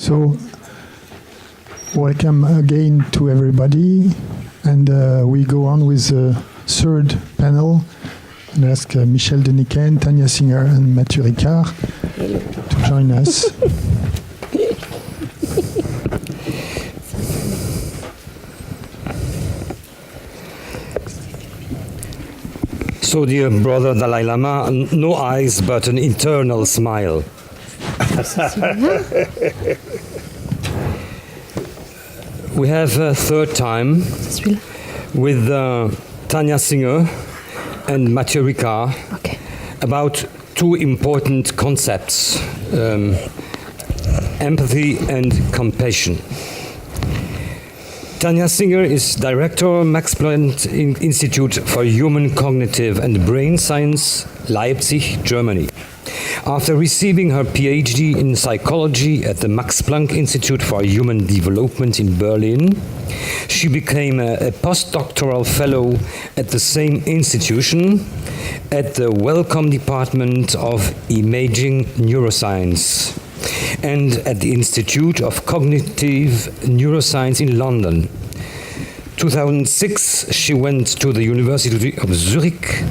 So, welcome again to everybody, and we go on with the third panel. And ask Michel Deniken, Tanya Singer, and Mathieu Ricard to join us. So, dear brother Dalai Lama, no eyes but an eternal smile. We have a third time with Tanya Singer and Mathieu Ricard about two important concepts, empathy and compassion. Tanya Singer is director, Max Planck Institute for Human Cognitive and Brain Science, Leipzig, Germany. After receiving her PhD in psychology at the Max Planck Institute for Human Development in Berlin, she became a postdoctoral fellow at the same institution at the Wellcome Department of Imaging Neuroscience and at the Institute of Cognitive Neuroscience in London. 2006, she went to the University of Zurich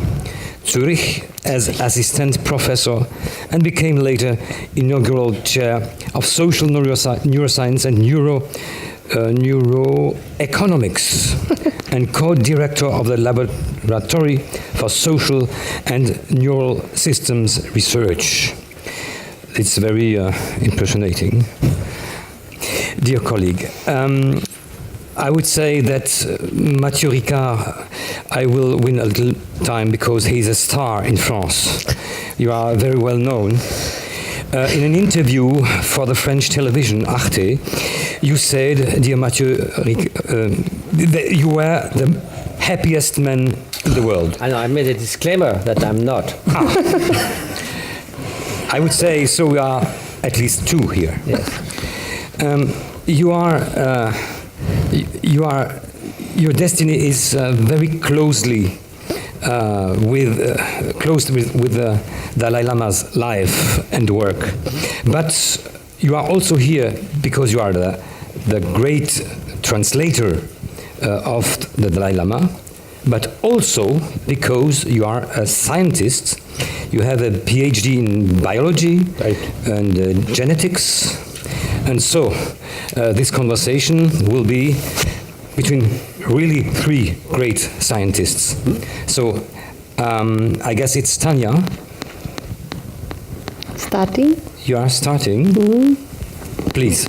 as assistant professor and became later inaugural chair of social neuroscience and neuroeconomics and co-director of the Laboratory for Social and Neural Systems Research. It's very impressionating. Dear colleague, I would say that Mathieu Ricard, I will win a little time because he's a star in France. You are very well known. In an interview for the French television, Arte, you said, dear Mathieu, that you were the happiest man in the world. I know, I made a disclaimer that I'm not. I would say, so we are at least two here. Yes. Your destiny is very closely with the Dalai Lama's life and work. But you are also here because you are the great translator of the Dalai Lama, but also because you are a scientist. You have a PhD in biology and genetics. And so this conversation will be between really three great scientists. So I guess it's Tanya. Starting? You are starting. Please.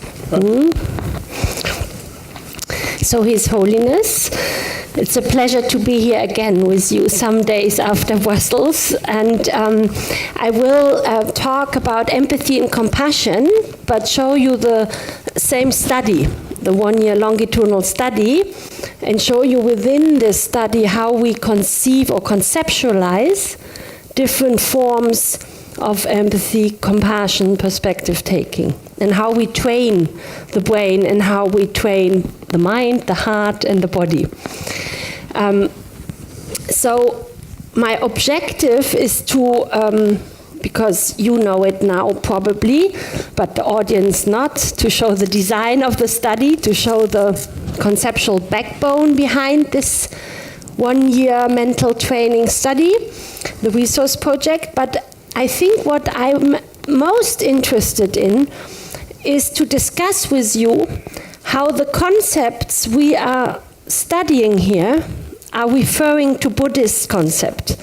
So His Holiness, it's a pleasure to be here again with you some days after Brussels. And I will talk about empathy and compassion, but show you the same study, the one-year longitudinal study, and show you within this study how we conceive or conceptualize different forms of empathy, compassion, perspective taking, and how we train the brain and how we train the mind, the heart, and the body. So my objective is to, because you know it now probably, but the audience not, to show the design of the study, to show the conceptual backbone behind this one-year mental training study, the resource project. But I think what I'm most interested in is to discuss with you how the concepts we are studying here are referring to Buddhist concept.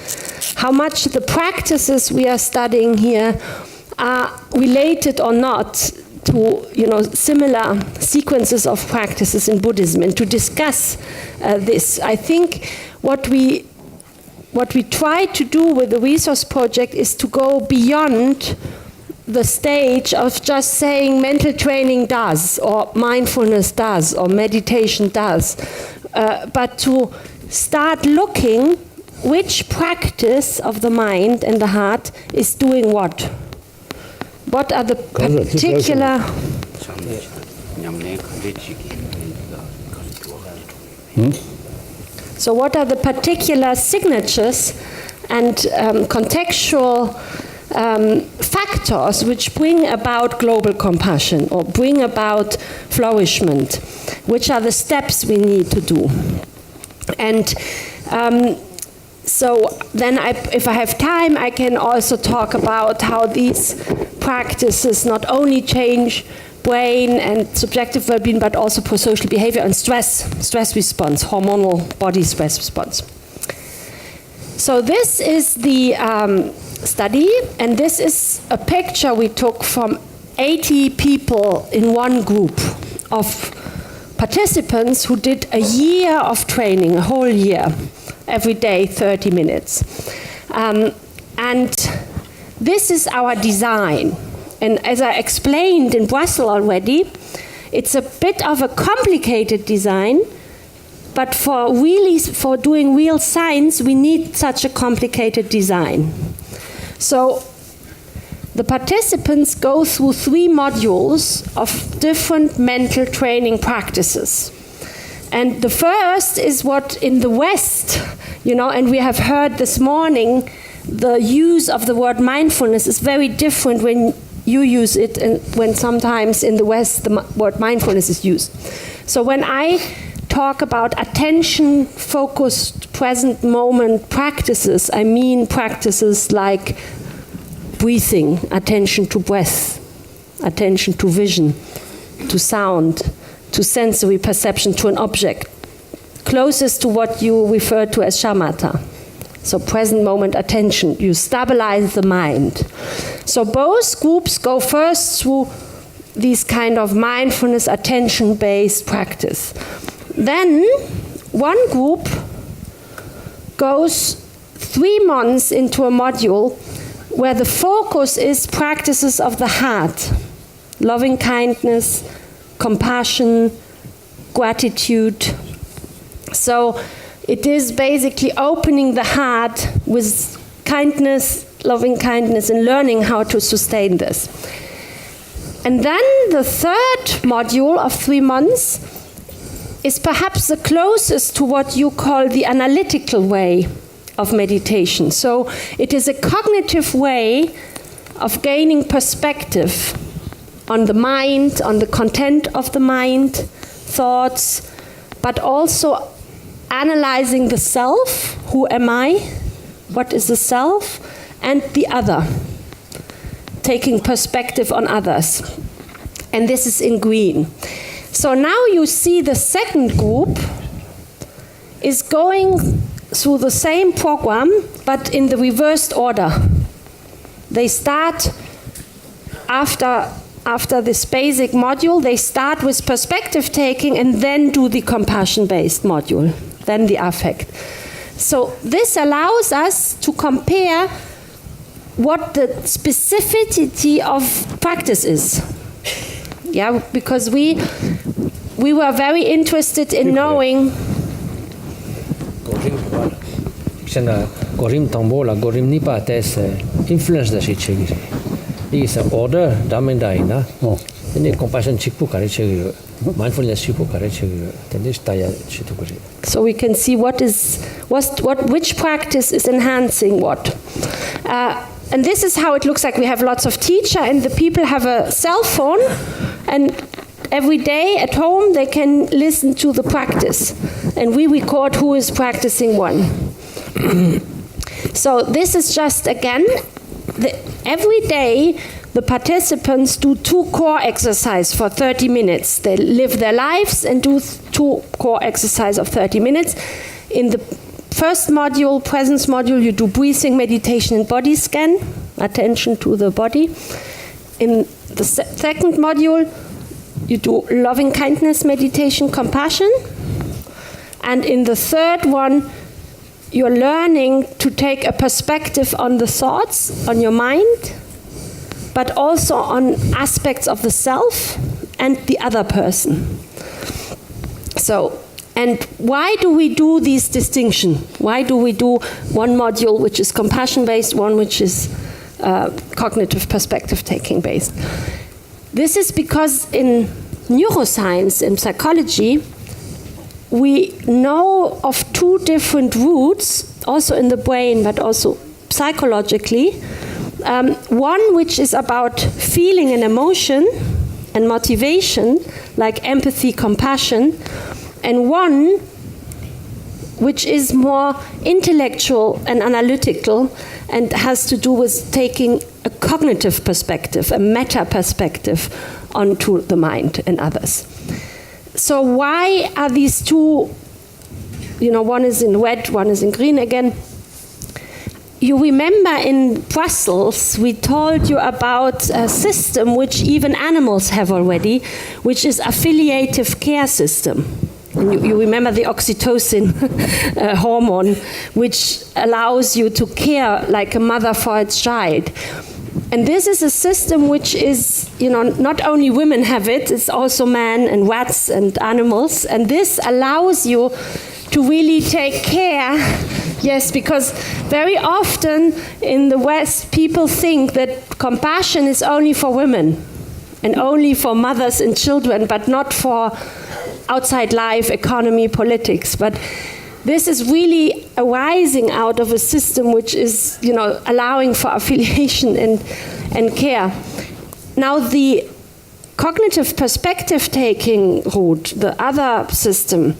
How much the practices we are studying here are related or not to, similar sequences of practices in Buddhism, and to discuss this. I think what we try to do with the resource project is to go beyond the stage of just saying mental training does, or mindfulness does, or meditation does, but to start looking which practice of the mind and the heart is doing what. What are the particular... So what are the particular signatures and contextual factors which bring about global compassion or bring about flourishment, which are the steps we need to do. And so then if I have time, I can also talk about how these practices not only change brain and subjective well-being, but also prosocial behavior and stress response, hormonal body stress response. So this is the study, and this is a picture we took from 80 people in one group of participants who did a year of training, a whole year, every day 30 minutes. And this is our design. And as I explained in Brussels already, it's a bit of a complicated design, but for doing real science, we need such a complicated design. So the participants go through 3 modules of different mental training practices. And the first is what in the West, and we have heard this morning, the use of the word mindfulness is very different when you use it and when sometimes in the West the word mindfulness is used. So when I talk about attention-focused present moment practices, I mean practices like breathing, attention to breath, attention to vision, to sound, to sensory perception, to an object, closest to what you refer to as shamatha. So present moment attention, you stabilize the mind. So both groups go first through these kind of mindfulness attention-based practice. Then one group goes 3 months into a module where the focus is practices of the heart, loving kindness, compassion, gratitude. So it is basically opening the heart with kindness, loving kindness, and learning how to sustain this. And then the 3rd module of 3 months is perhaps the closest to what you call the analytical way of meditation. So it is a cognitive way of gaining perspective on the mind, on the content of the mind, thoughts, but also analyzing the self, who am I, what is the self, and the other, taking perspective on others. And this is in green. So now you see the second group is going through the same program, but in the reversed order. They start after this basic module, they start with perspective taking and then do the compassion-based module, then the affect. So this allows us to compare what the specificity of practice is. Yeah, because we were very interested in knowing. Influence the shit. Is order damindaina. Then compassion chipu kare mindfulness chipu kare then this taya chitukuri. So we can see which practice is enhancing what. And this is how it looks like. We have lots of teacher, and the people have a cell phone, and every day at home they can listen to the practice, and we record who is practicing one. So this is just, again, every day the participants do 2 core exercises for 30 minutes. They live their lives and do 2 core exercises of 30 minutes. In the first module, presence module, you do breathing, meditation, and body scan, attention to the body. In the second module, you do loving kindness, meditation, compassion. And in the third one, you're learning to take a perspective on the thoughts, on your mind, but also on aspects of the self and the other person. So, and why do we do these distinctions? Why do we do one module which is compassion-based, one which is cognitive perspective-taking based? This is because in neuroscience, in psychology, we know of 2 different routes, also in the brain, but also psychologically, One which is about feeling and emotion and motivation, like empathy, compassion, and one which is more intellectual and analytical and has to do with taking a cognitive perspective, a meta perspective onto the mind and others. So why are these two, one is in red, one is in green again? You remember in Brussels, we told you about a system which even animals have already, which is affiliative care system. And you remember the oxytocin hormone, which allows you to care like a mother for its child. And this is a system which is, not only women have it, it's also men and rats and animals. And this allows you to really take care. Yes, because very often in the West, people think that compassion is only for women and only for mothers and children, but not for outside life, economy, politics. But this is really arising out of a system which is, allowing for affiliation and care. Now, the cognitive perspective-taking route, the other system,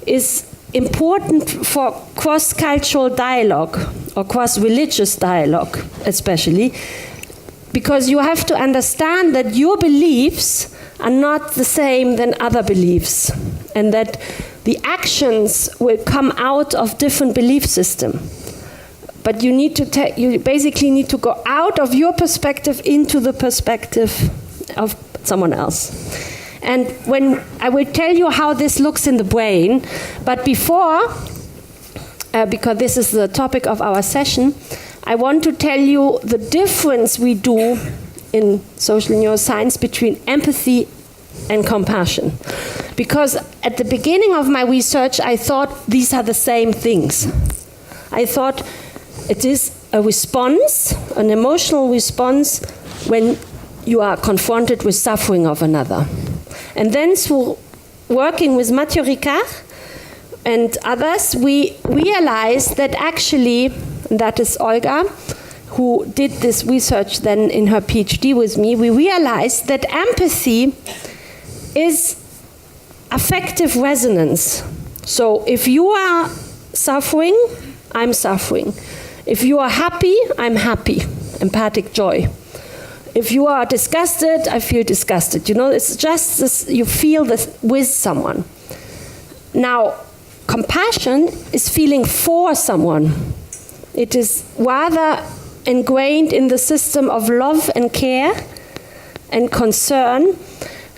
is important for cross-cultural dialogue or cross-religious dialogue, especially, because you have to understand that your beliefs are not the same than other beliefs, and that the actions will come out of different belief systems. But you basically need to go out of your perspective into the perspective of someone else. And when I will tell you how this looks in the brain, but before, because this is the topic of our session, I want to tell you the difference we do in social neuroscience between empathy and compassion. Because at the beginning of my research, I thought these are the same things. I thought it is a response, an emotional response, when you are confronted with suffering of another. And then through working with Mathieu Ricard and others, we realized that actually, and that is Olga, who did this research then in her PhD with me, we realized that empathy is affective resonance. So if you are suffering, I'm suffering. If you are happy, I'm happy. Empathic joy. If you are disgusted, I feel disgusted. It's just this, you feel this with someone. Now, compassion is feeling for someone. It is rather ingrained in the system of love and care and concern.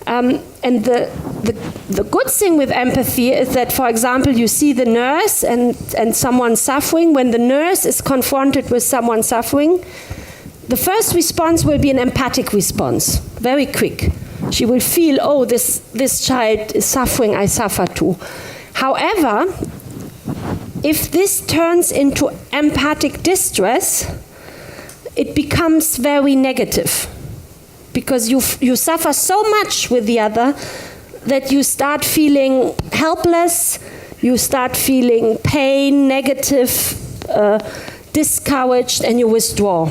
And the good thing with empathy is that, for example, you see the nurse and someone suffering. When the nurse is confronted with someone suffering, the first response will be an empathic response, very quick. She will feel, oh, this child is suffering, I suffer too. However, if this turns into empathic distress, it becomes very negative. Because you suffer so much with the other that you start feeling helpless, you start feeling pain, negative, discouraged, and you withdraw.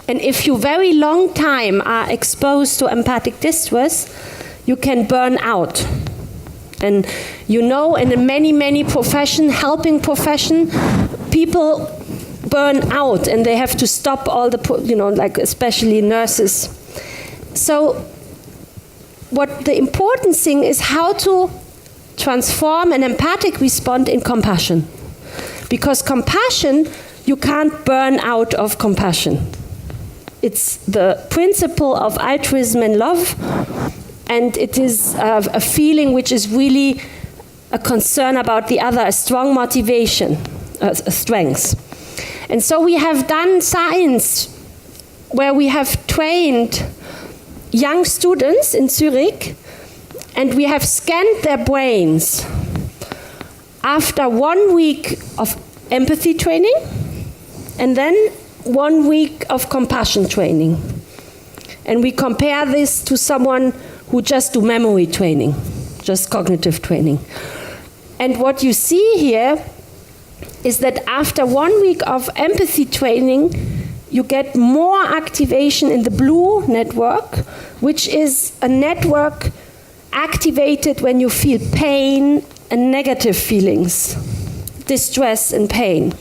And if you very long time are exposed to empathic distress, you can burn out. And in many helping profession, people burn out and they have to stop all the, especially nurses. So what the important thing is how to transform an empathic response in compassion. Because compassion, you can't burn out of compassion. It's the principle of altruism and love, and it is a feeling which is really a concern about the other, a strong motivation, a strength. And so we have done science where we have trained young students in Zurich, and we have scanned their brains after 1 week of empathy training and then 1 week of compassion training. And we compare this to someone who just do memory training, just cognitive training. And what you see here is that after 1 week of empathy training, you get more activation in the blue network, which is a network activated when you feel pain and negative feelings, distress and pain.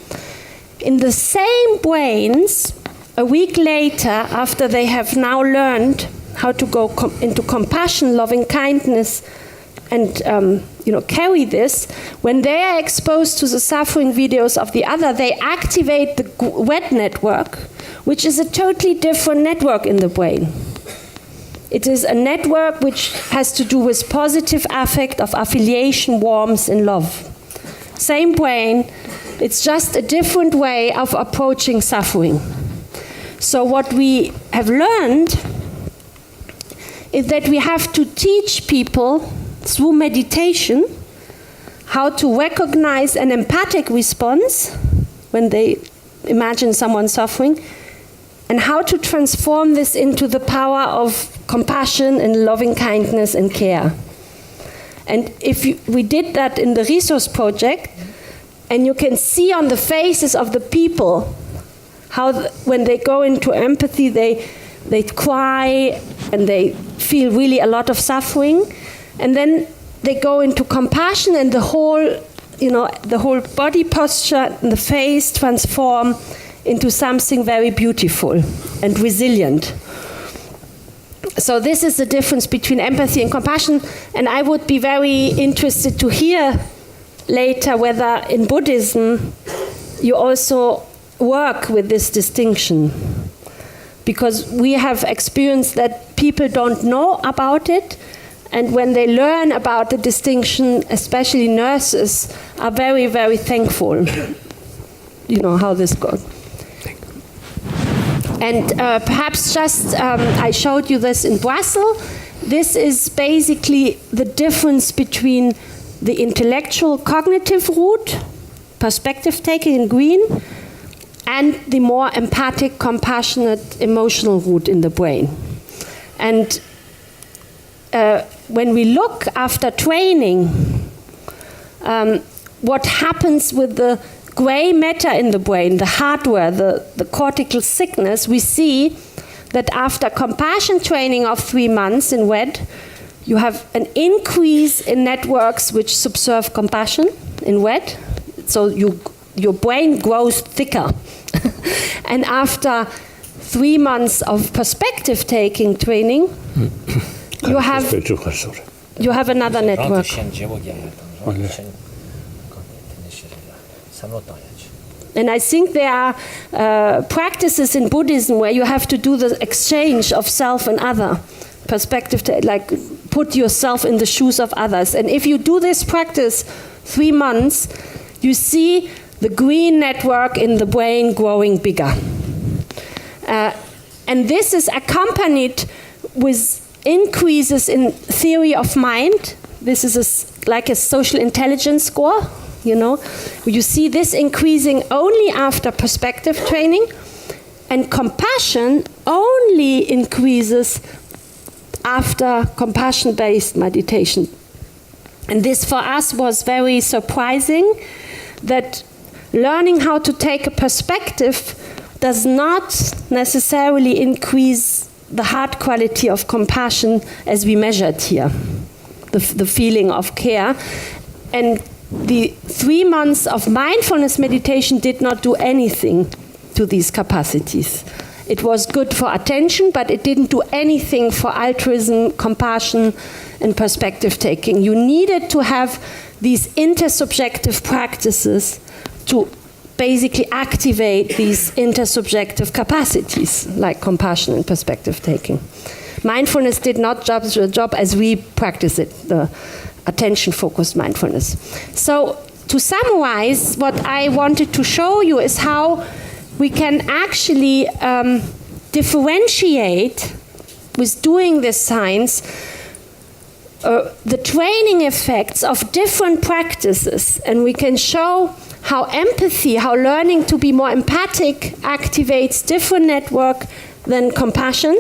In the same brains, a week later, after they have now learned how to go into compassion, loving kindness, and carry this, when they are exposed to the suffering videos of the other, they activate the wet network, which is a totally different network in the brain. It is a network which has to do with positive affect of affiliation, warmth, and love. Same brain, it's just a different way of approaching suffering. So what we have learned is that we have to teach people through meditation how to recognize an empathic response when they imagine someone suffering, and how to transform this into the power of compassion and loving kindness and care. And we did that in the resource project, and you can see on the faces of the people how when they go into empathy, they cry and they feel really a lot of suffering, and then they go into compassion, and the whole body posture and the face transform into something very beautiful and resilient. So this is the difference between empathy and compassion, and I would be very interested to hear later whether in Buddhism you also work with this distinction, because we have experienced that people don't know about it, and when they learn about the distinction, especially nurses are very, very thankful. You know how this goes. And perhaps just, I showed you this in Brussels. This is basically the difference between the intellectual cognitive route, perspective taking in green, and the more empathic, compassionate, emotional route in the brain. And when we look after training, what happens with the gray matter in the brain, the hardware, the cortical thickness, we see that after compassion training of 3 months in WED, you have an increase in networks which subserve compassion in WED. So your brain grows thicker. And after 3 months of perspective taking training, you have another network. And I think there are practices in Buddhism where you have to do the exchange of self and other perspective, like put yourself in the shoes of others. And if you do this practice 3 months, you see the green network in the brain growing bigger. And this is accompanied with increases in theory of mind. This is like a social intelligence score, you know. You see this increasing only after perspective training, and compassion only increases after compassion-based meditation. And this for us was very surprising, that learning how to take a perspective does not necessarily increase the heart quality of compassion as we measured here, the feeling of care. And the 3 months of mindfulness meditation did not do anything to these capacities. It was good for attention, but it didn't do anything for altruism, compassion, and perspective taking. You needed to have these intersubjective practices to basically activate these intersubjective capacities, like compassion and perspective taking. Mindfulness did not do the job as we practice it, the attention-focused mindfulness. So to summarize, what I wanted to show you is how we can actually differentiate, with doing this science, the training effects of different practices, and we can show how empathy, how learning to be more empathic activates different network than compassion.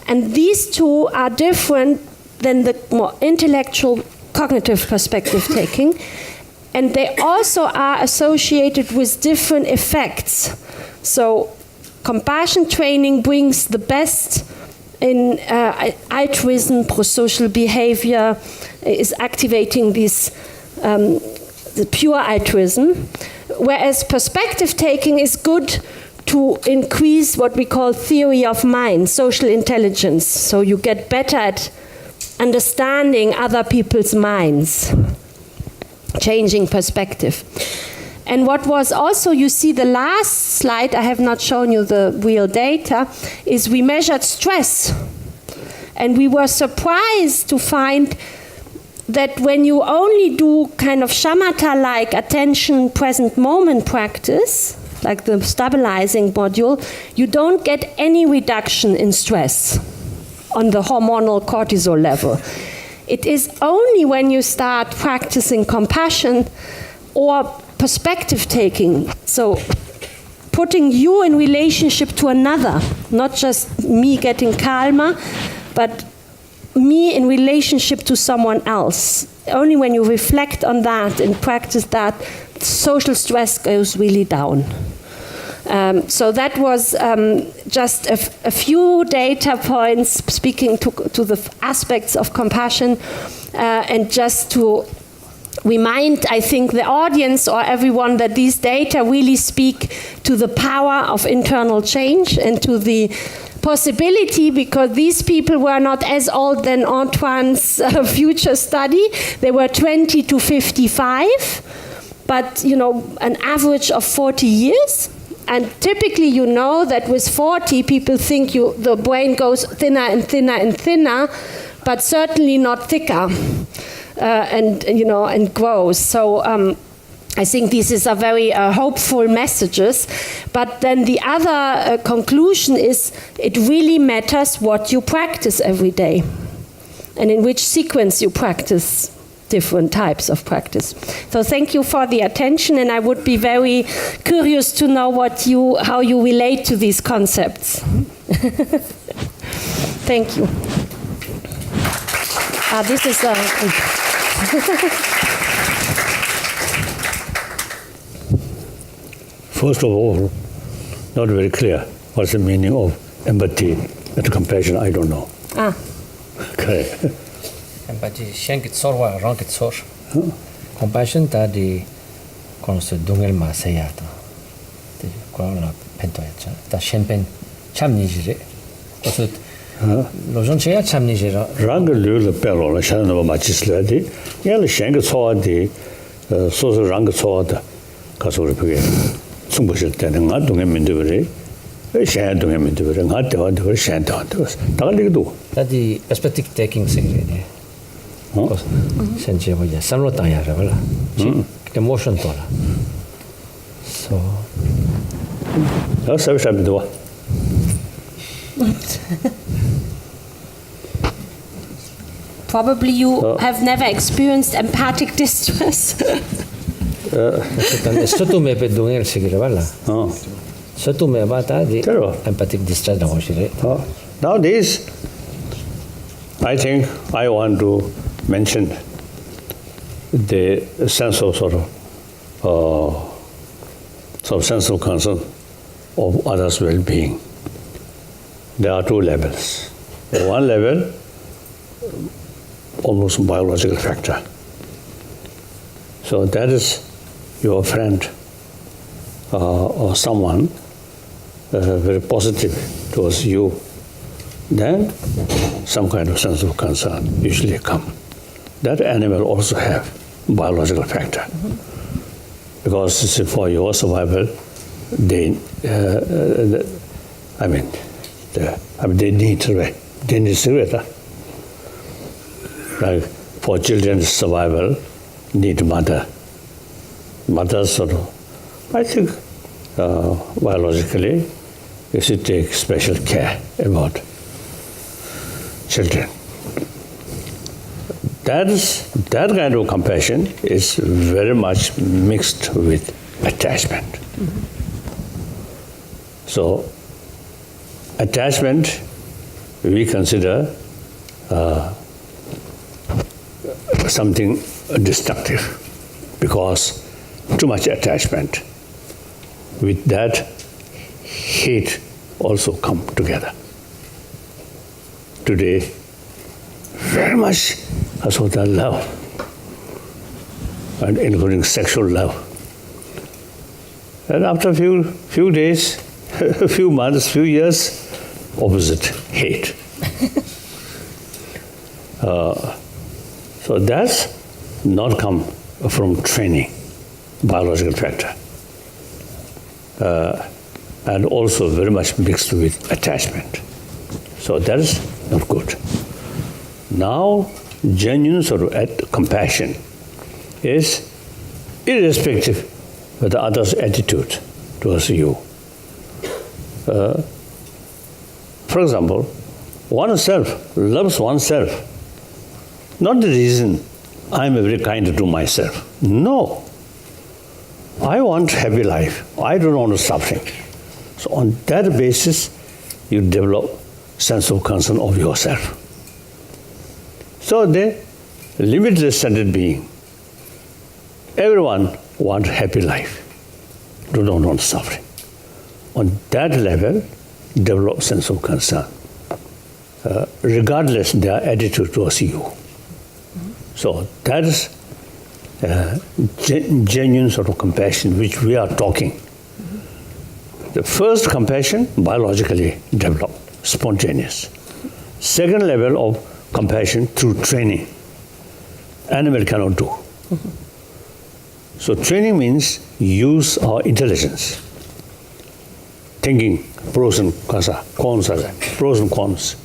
And these two are different than the more intellectual cognitive perspective taking. And they also are associated with different effects. So compassion training brings the best in altruism, pro-social behavior, is activating this the pure altruism, whereas perspective taking is good to increase what we call theory of mind, social intelligence. So you get better at understanding other people's minds, changing perspective. And what was also, you see the last slide, I have not shown you the real data, is we measured stress. And we were surprised to find that when you only do kind of shamatha-like attention present moment practice, like the stabilizing module, you don't get any reduction in stress on the hormonal cortisol level. It is only when you start practicing compassion or perspective taking, so putting you in relationship to another, not just me getting calmer, but me in relationship to someone else. Only when you reflect on that and practice that, social stress goes really down. So that was just a few data points speaking to the aspects of compassion, and just to remind, I think, the audience or everyone that these data really speak to the power of internal change and to the possibility, because these people were not as old than Antoine's future study. They were 20 to 55, but an average of 40 years. And typically, that with 40, people think the brain goes thinner and thinner and thinner, but certainly not thicker, and grows. So I think this is a very hopeful messages. But then the other conclusion is it really matters what you practice every day, and in which sequence you practice different types of practice. So thank you for the attention, and I would be very curious to know how you relate to these concepts. Thank you. This is First of all, not very clear what's the meaning of empathy and compassion. I don't know. Okay. Empathy, shank it sor wa rank it sor. Compassion ta di konse dungel ma sayata. Di kola pento ya ta shenpen chamni jire. Also lojon cheya chamni jira. Rang lu le pelo la shan no ma chisla di. Ya le shank so di so rang so da ka so ru pge. 충분실 때는 가 동에 민들이 샤 동에 민들이 가 대화 더 샤다 더 달리기도 다디 perspective taking secret. sense 보자 삼로 땅야라 몰라. emotion 돌아. So 서비스도 와. Probably you have never experienced empathic distress. Sotto me per dungel sigire balla. Sotto me bata di empathic distress da hoshire. Nowadays, I think I want to mention the sense of sort of sense of concern of others' well-being. There are two levels. One level, almost biological factor. So that is your friend or someone very positive towards you, then some kind of sense of concern usually come. That animal also have biological factor, because it's for your survival. They need cigarette. Like for children's survival, need mother. Mother sort of, I think biologically, you should take special care about children. That kind of compassion is very much mixed with attachment. So, attachment we consider something destructive, because too much attachment. With that, hate also come together. Today, very much about love, and including sexual love. And after a few days, a few months, few years, opposite, hate. So that's not come from training, biological factor. And also very much mixed with attachment. So that is not good. Now, genuine sort of compassion is irrespective of the other's attitude towards you. For example, oneself loves oneself. Not the reason I'm very kind to myself. No. I want happy life. I don't want suffering. So on that basis, you develop sense of concern of yourself. So the limitless centered being, everyone wants happy life. Do not want suffering. On that level, develop sense of concern, regardless their attitude towards you. So that is genuine sort of compassion which we are talking. The first compassion, biologically developed, spontaneous. Second level of compassion through training. Animal cannot do. So training means use our intelligence. Thinking pros and cons, pros and cons.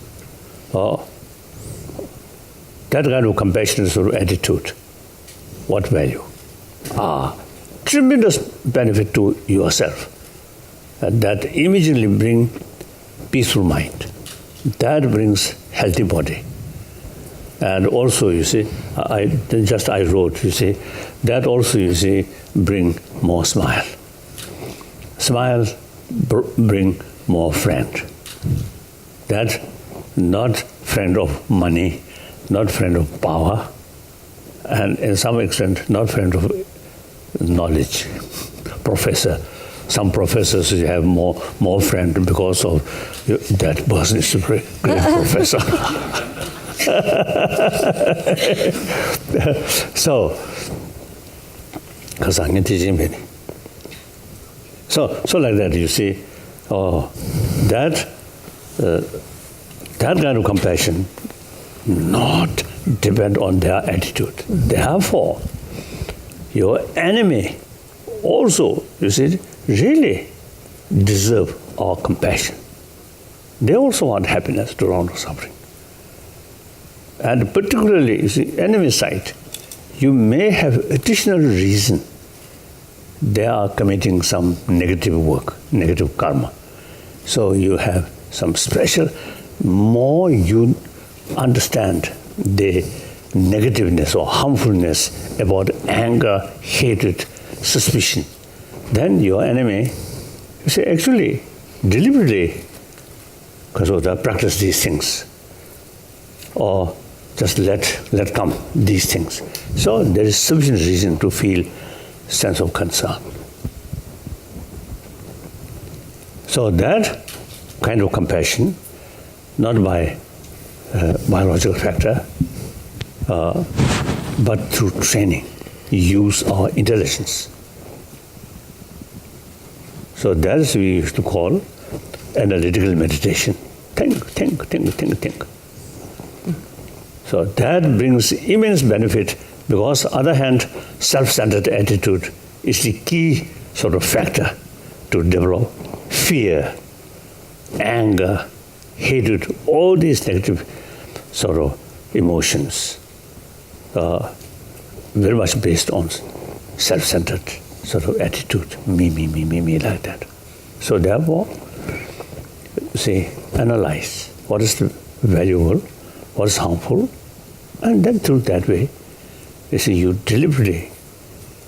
That kind of compassionate sort of attitude. What value? Tremendous benefit to yourself. And that immediately brings peaceful mind. That brings healthy body. And also, you see, I wrote, you see, that also, you see, bring more smile. Smile bring more friend. That not friend of money, not friend of power, and in some extent, not friend of knowledge. Professor. Some professors have more friend because of that person is a great professor. So like that, you see, that kind of compassion not depend on their attitude. Therefore, your enemy also, you see, really deserve our compassion. They also want happiness to round suffering. And particularly, you see, enemy side, you may have additional reason they are committing some negative work, negative karma. So you have some special, more you understand the negativeness or harmfulness about anger, hatred, suspicion, then your enemy, you say, actually, deliberately, because of that, practice these things, or just let come these things. So there is sufficient reason to feel sense of concern. So that kind of compassion, not by biological factor, but through training, use our intelligence. So that is we used to call analytical meditation. Think. So that brings immense benefit because, on the other hand, self-centered attitude is the key sort of factor to develop fear, anger, hatred, all these negative sort of emotions, very much based on self-centered sort of attitude, me, like that. So therefore, say, analyze what is valuable, what is harmful, and then through that way, you see, you deliberately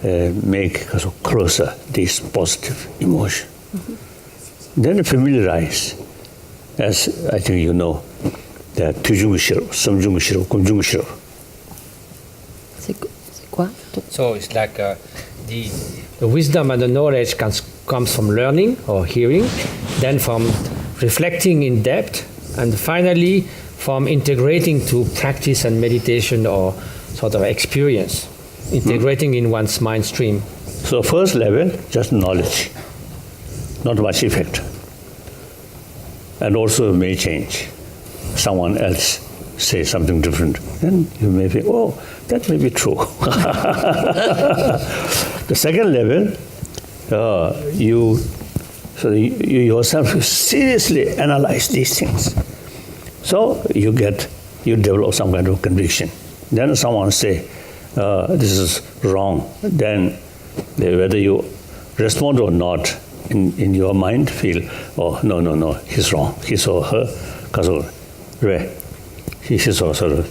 make closer this positive emotion. Then familiarize, as I think you know, that Tujungshiro, Samjungshiro, Kumjungshiro. C'est quoi? So it's like the wisdom and the knowledge comes from learning or hearing, then from reflecting in depth, and finally from integrating to practice and meditation or sort of experience, integrating in one's mind stream. So first level, just knowledge, not much effect. And also may change. Someone else say something different. Then you may think, oh, that may be true. The second level, you yourself seriously analyze these things. So you develop some kind of conviction. Then someone say, this is wrong. Then whether you respond or not, in your mind feel, oh, no, he's wrong. He saw her, he saw her,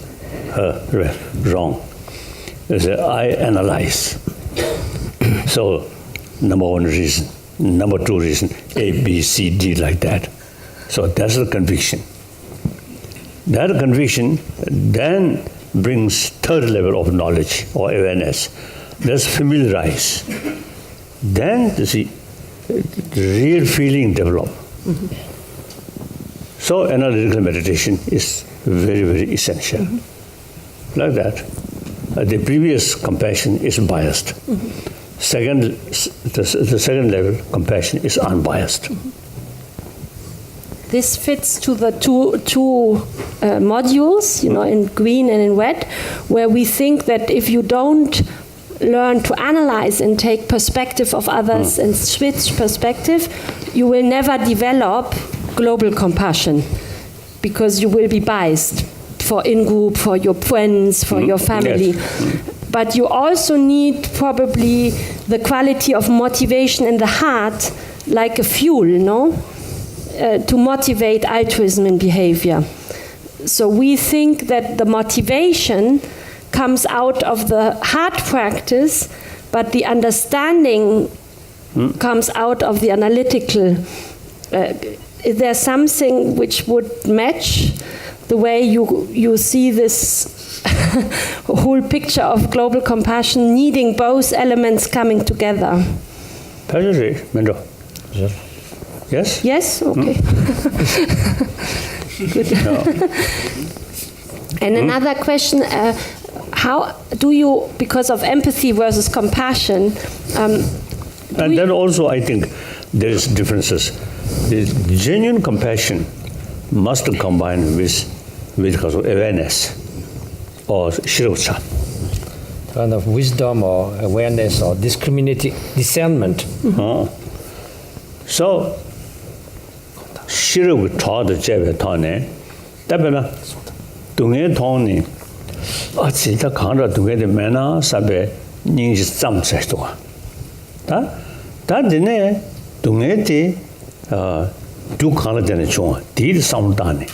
wrong. I analyze. So, number one reason, number two reason, A, B, C, D, like that. So that's the conviction. That conviction then brings third level of knowledge or awareness. That's familiarize. Then the real feeling develop. Mm-hmm. So analytical meditation is very, very essential. Mm-hmm. Like that. The previous compassion is biased. Mm-hmm. The second level compassion is unbiased. Mm-hmm. This fits to the two modules, in green and in red, where we think that if you don't learn to analyze and take perspective of others and switch perspective, you will never develop global compassion, because you will be biased for in-group, for your friends, for your family. Yes. But you also need probably the quality of motivation in the heart, like a fuel, to motivate altruism in behavior. So we think that the motivation comes out of the heart practice, but the understanding comes out of the analytical. Is there something which would match the way you see this whole picture of global compassion needing both elements coming together? Mendo. Yes? Yes? Okay. Good. No. And another question, how do you, because of empathy versus compassion... and then also I think there is differences. The genuine compassion must combine with awareness or shirocha. Kind of wisdom or awareness or discriminating discernment. So, shiru taught the jebe tane, tabena dunge tone, achi ta khanra dunge de mena sabe ninji tsam chaistoa. Ta dine dunge de du khala dene chonga, di samdane.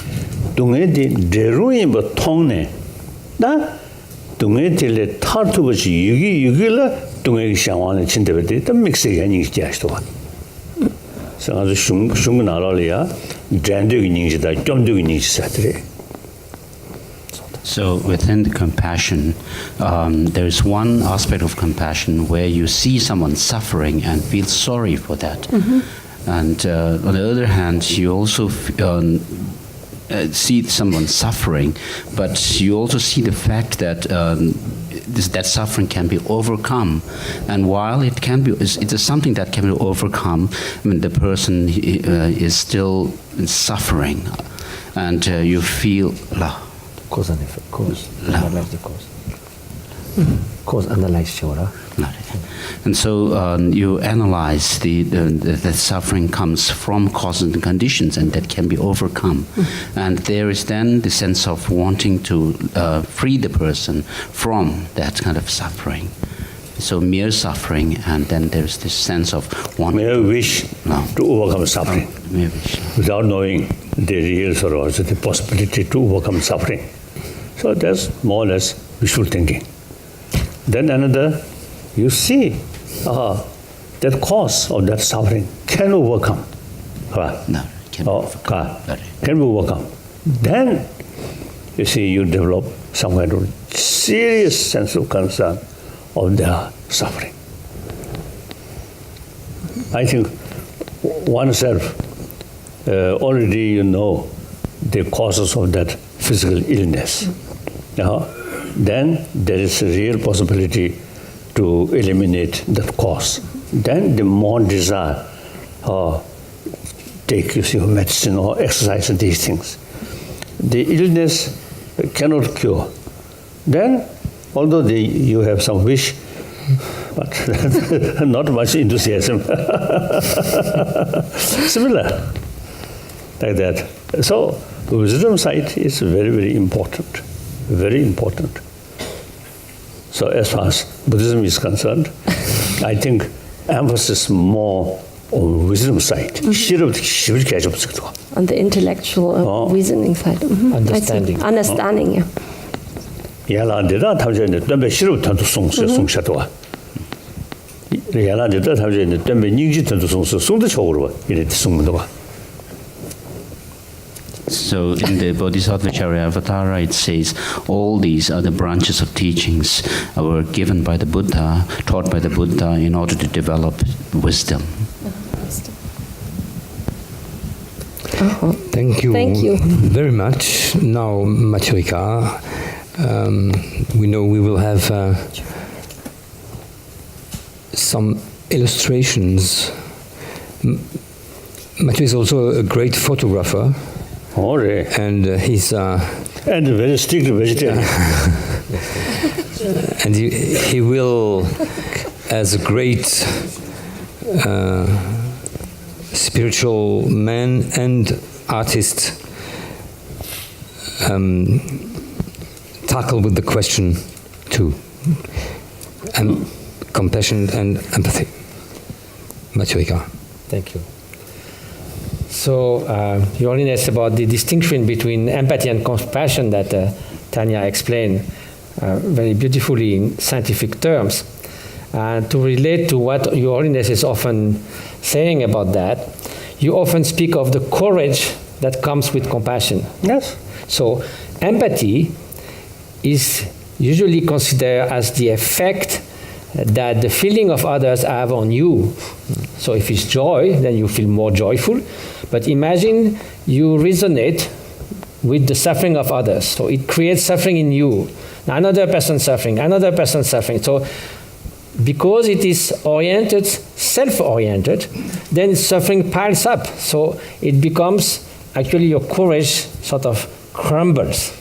Dunge de deruin ba tone. Da dunge de le tartu ba yugi la dunge shangwane chindebe de ta mixe ya ninji chaistoa. So within the compassion, there's one aspect of compassion where you see someone suffering and feel sorry for that. Mm-hmm. And on the other hand, you also see someone suffering, but you also see the fact that that suffering can be overcome, and while it can be, it is something that can be overcome. I mean, the person is still suffering, and you feel cause and effect. Analyze the cause. Cause analyze shora. And so you analyze the suffering comes from causes and conditions, and that can be overcome. Mm-hmm. And there is then the sense of wanting to free the person from that kind of suffering. So mere suffering, and then there's this sense of wanting. Mere wish to overcome suffering. Mere wish. Without knowing the real sorrow, the possibility to overcome suffering. So that's more or less wishful thinking. Then another, you see that cause of that suffering can overcome. No, can be overcome. Then, you see, you develop some kind of serious sense of concern of their suffering. I think oneself already you know the causes of that physical illness. Then there is a real possibility to eliminate that cause. Then the more desire, take your medicine or exercise and these things. The illness cannot cure. Then, although you have some wish, but not much enthusiasm. Similar, like that. So, the wisdom side is very, very important. Very important. So, as far as Buddhism is concerned, I think emphasis more on wisdom side. On the intellectual reasoning side. Understanding. Understanding, yeah. So in the Bodhisattva Charyavatara, it says all these other branches of teachings were given by the Buddha, taught by the Buddha in order to develop wisdom. Thank you. Thank you very much. Now, Maturika, we know we will have some illustrations. Mathieu is also a great photographer. And he's and a very strict vegetarian. And he will, as a great spiritual man and artist, tackle with the question too, and compassion and empathy. Maturika. Thank you. So, Your Holiness, about the distinction between empathy and compassion that Tanya explained very beautifully in scientific terms. To relate to what Your Holiness is often saying about that, you often speak of the courage that comes with compassion. Yes. So, empathy is usually considered as the effect that the feeling of others have on you. So if it's joy, then you feel more joyful. But imagine you resonate with the suffering of others. So it creates suffering in you. Another person suffering, another person suffering. So because it is oriented, self-oriented, then suffering piles up. So it becomes, actually your courage sort of crumbles.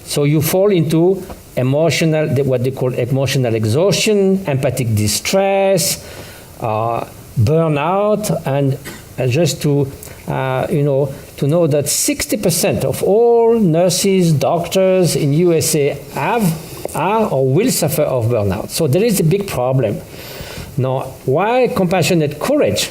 So you fall into emotional, what they call emotional exhaustion, empathic distress, burnout, and just to know that 60% of all nurses, doctors in USA are or will suffer of burnout. So there is a big problem. Now, why compassionate courage?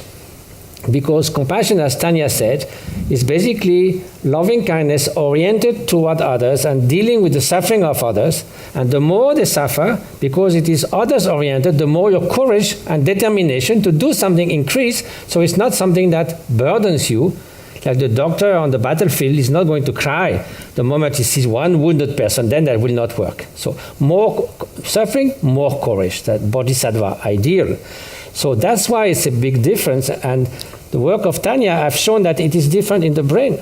Because compassion, as Tanya said, is basically loving kindness oriented toward others and dealing with the suffering of others. And the more they suffer, because it is others oriented, the more your courage and determination to do something increase. So it's not something that burdens you. Like the doctor on the battlefield is not going to cry the moment he sees one wounded person, then that will not work. So more suffering, more courage, that bodhisattva ideal. So that's why it's a big difference, and the work of Tanya have shown that it is different in the brain.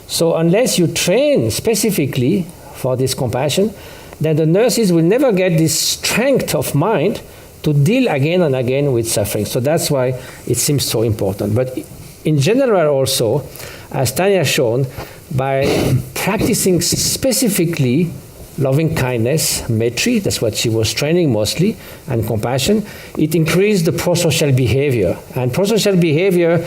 So unless you train specifically for this compassion, then the nurses will never get this strength of mind to deal again and again with suffering. So that's why it seems so important. But in general also, as Tanya has shown, by practicing specifically loving kindness, Maitri, that's what she was training mostly, and compassion, it increased the prosocial behavior. And prosocial behavior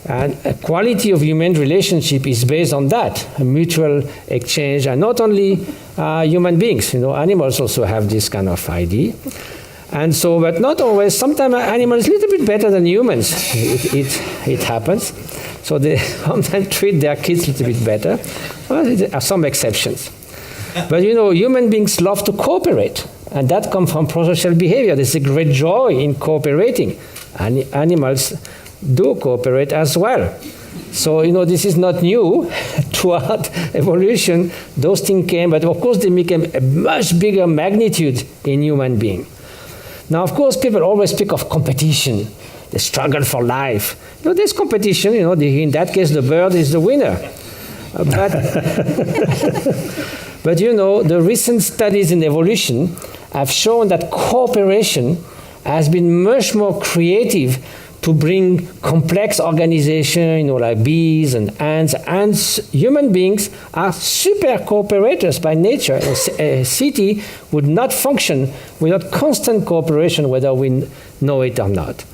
and a quality of human relationship is based on that, a mutual exchange, and not only human beings, animals also have this kind of idea. And so, but not always, sometimes animals a little bit better than humans, it happens. So they sometimes treat their kids a little bit better. Well, there are some exceptions. But human beings love to cooperate, and that comes from prosocial behavior. There's a great joy in cooperating. Animals do cooperate as well. So, this is not new. Throughout evolution, those things came, but of course they became a much bigger magnitude in human being. Now, of course, people always speak of competition. they struggle for life. There's competition, in that case the bird is the winner. But the recent studies in evolution have shown that cooperation has been much more creative to bring complex organization, like bees and ants. Ants, human beings are super cooperators by nature. A city would not function without constant cooperation, whether we know it or not.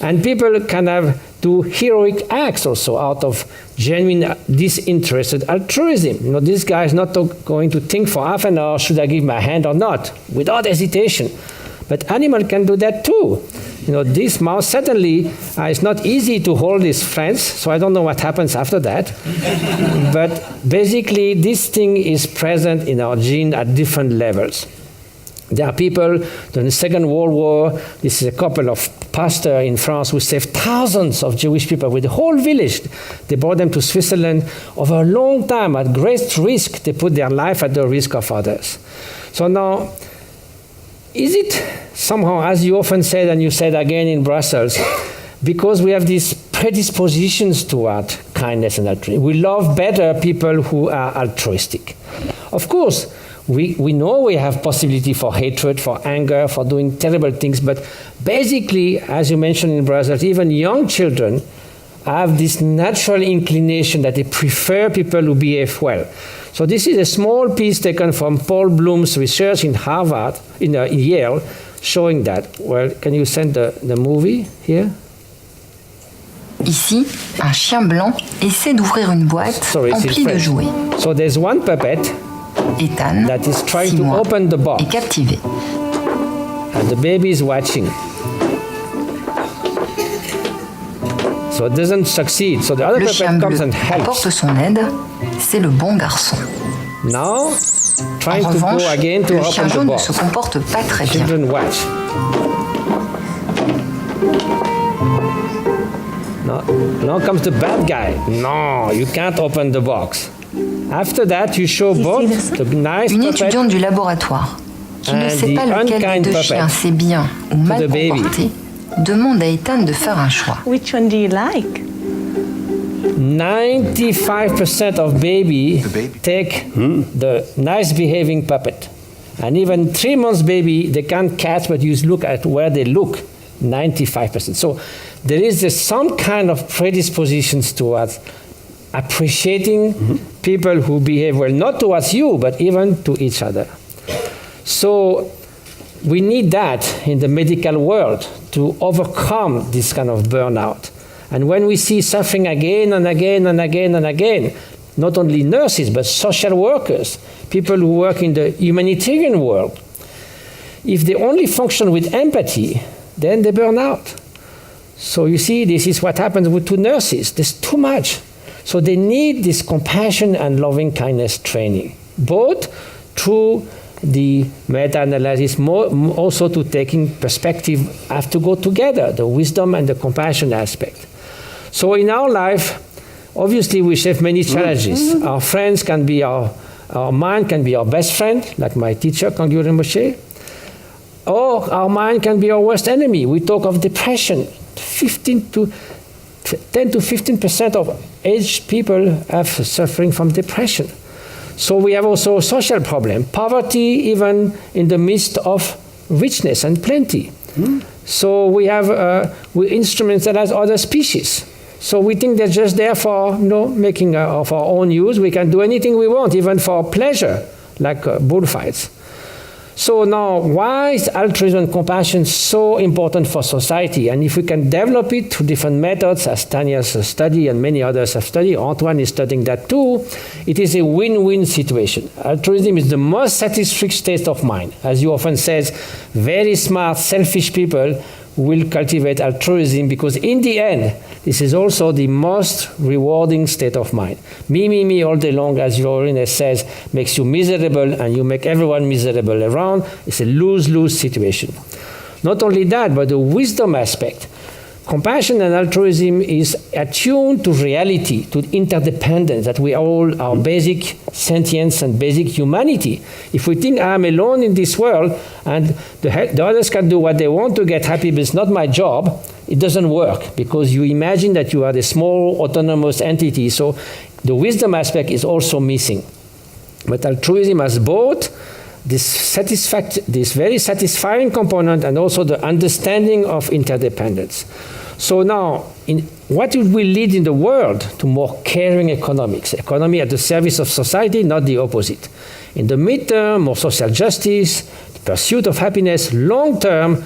And people can do heroic acts also out of genuine disinterested altruism. This guy is not going to think for half an hour, should I give my hand or not, without hesitation. But animals can do that too. This mouse certainly it's not easy to hold his friends, so I don't know what happens after that. But basically, this thing is present in our gene at different levels. There are people during the Second World War. This is a couple of pastors in France who saved thousands of Jewish people with the whole village. They brought them to Switzerland over a long time at great risk. They put their life at the risk of others. So now, is it somehow, as you often said and you said again in Brussels, because we have these predispositions toward kindness and altruism, we love better people who are altruistic? Of course, we know we have possibility for hatred, for anger, for doing terrible things, but basically, as you mentioned in Brussels, even young children have this natural inclination that they prefer people who behave well. So this is a small piece taken from Paul Bloom's research in Harvard, in Yale, showing that. Well, can you send the movie here? Ici, un chien blanc essaie d'ouvrir une boîte emplie de jouets. So there's one puppet Ethan, that is trying 6 to mois, open the box. est captivé. And the baby is watching. So it doesn't succeed. So the other Le chien puppet comes bleu and helps. apporte son aide, c'est le bon garçon. Now, trying En to revanche, go again to le open chien the jaune ne box. se comporte pas très bien. Children watch. Now comes the bad guy. No, you can't open the box. After that, you show both the nice Une puppet étudiante du laboratoire, qui ne and sait the pas lequel des unkind deux puppet chiens c'est bien ou mal the baby. comporté, demande à Ethan de faire un choix. Which one do you like? 95% of baby take the nice behaving puppet. And even 3 months baby, they can't catch, but you look at where they look, 95%. So there is some kind of predispositions towards appreciating people who behave well, not towards you, but even to each other. So we need that in the medical world to overcome this kind of burnout. And when we see suffering again and again and again and again, not only nurses, but social workers, people who work in the humanitarian world, if they only function with empathy, then they burn out. So you see, this is what happens with 2 nurses. There's too much. So they need this compassion and loving kindness training, both through the meta-analysis, also to taking perspective have to go together, the wisdom and the compassion aspect. So in our life, obviously we have many challenges. Our friends can be our mind can be our best friend, like my teacher, Kangyo Rinpoche. Or our mind can be our worst enemy. We talk of depression. 10 to 15% of aged people have suffering from depression. So we have also a social problem, poverty even in the midst of richness and plenty. So we have we instrumentalize other species. So we think they're just there for making of our own use. We can do anything we want, even for pleasure, like bullfights. So now, why is altruism and compassion so important for society? And if we can develop it through different methods, as Tanya's study and many others have studied, Antoine is studying that too, it is a win-win situation. Altruism is the most satisfying state of mind. As you often say, very smart, selfish people will cultivate altruism because in the end, this is also the most rewarding state of mind. Me all day long, as your Holiness says, makes you miserable and you make everyone miserable around. It's a lose-lose situation. Not only that, but the wisdom aspect. Compassion and altruism is attuned to reality, to interdependence, that we all are basic sentience and basic humanity. If we think I'm alone in this world and the others can do what they want to get happy, but it's not my job, it doesn't work because you imagine that you are a small autonomous entity. So the wisdom aspect is also missing. But altruism has both this very satisfying component and also the understanding of interdependence. So now, what will lead in the world to more caring economics? Economy at the service of society, not the opposite. In the midterm, more social justice, the pursuit of happiness, long term,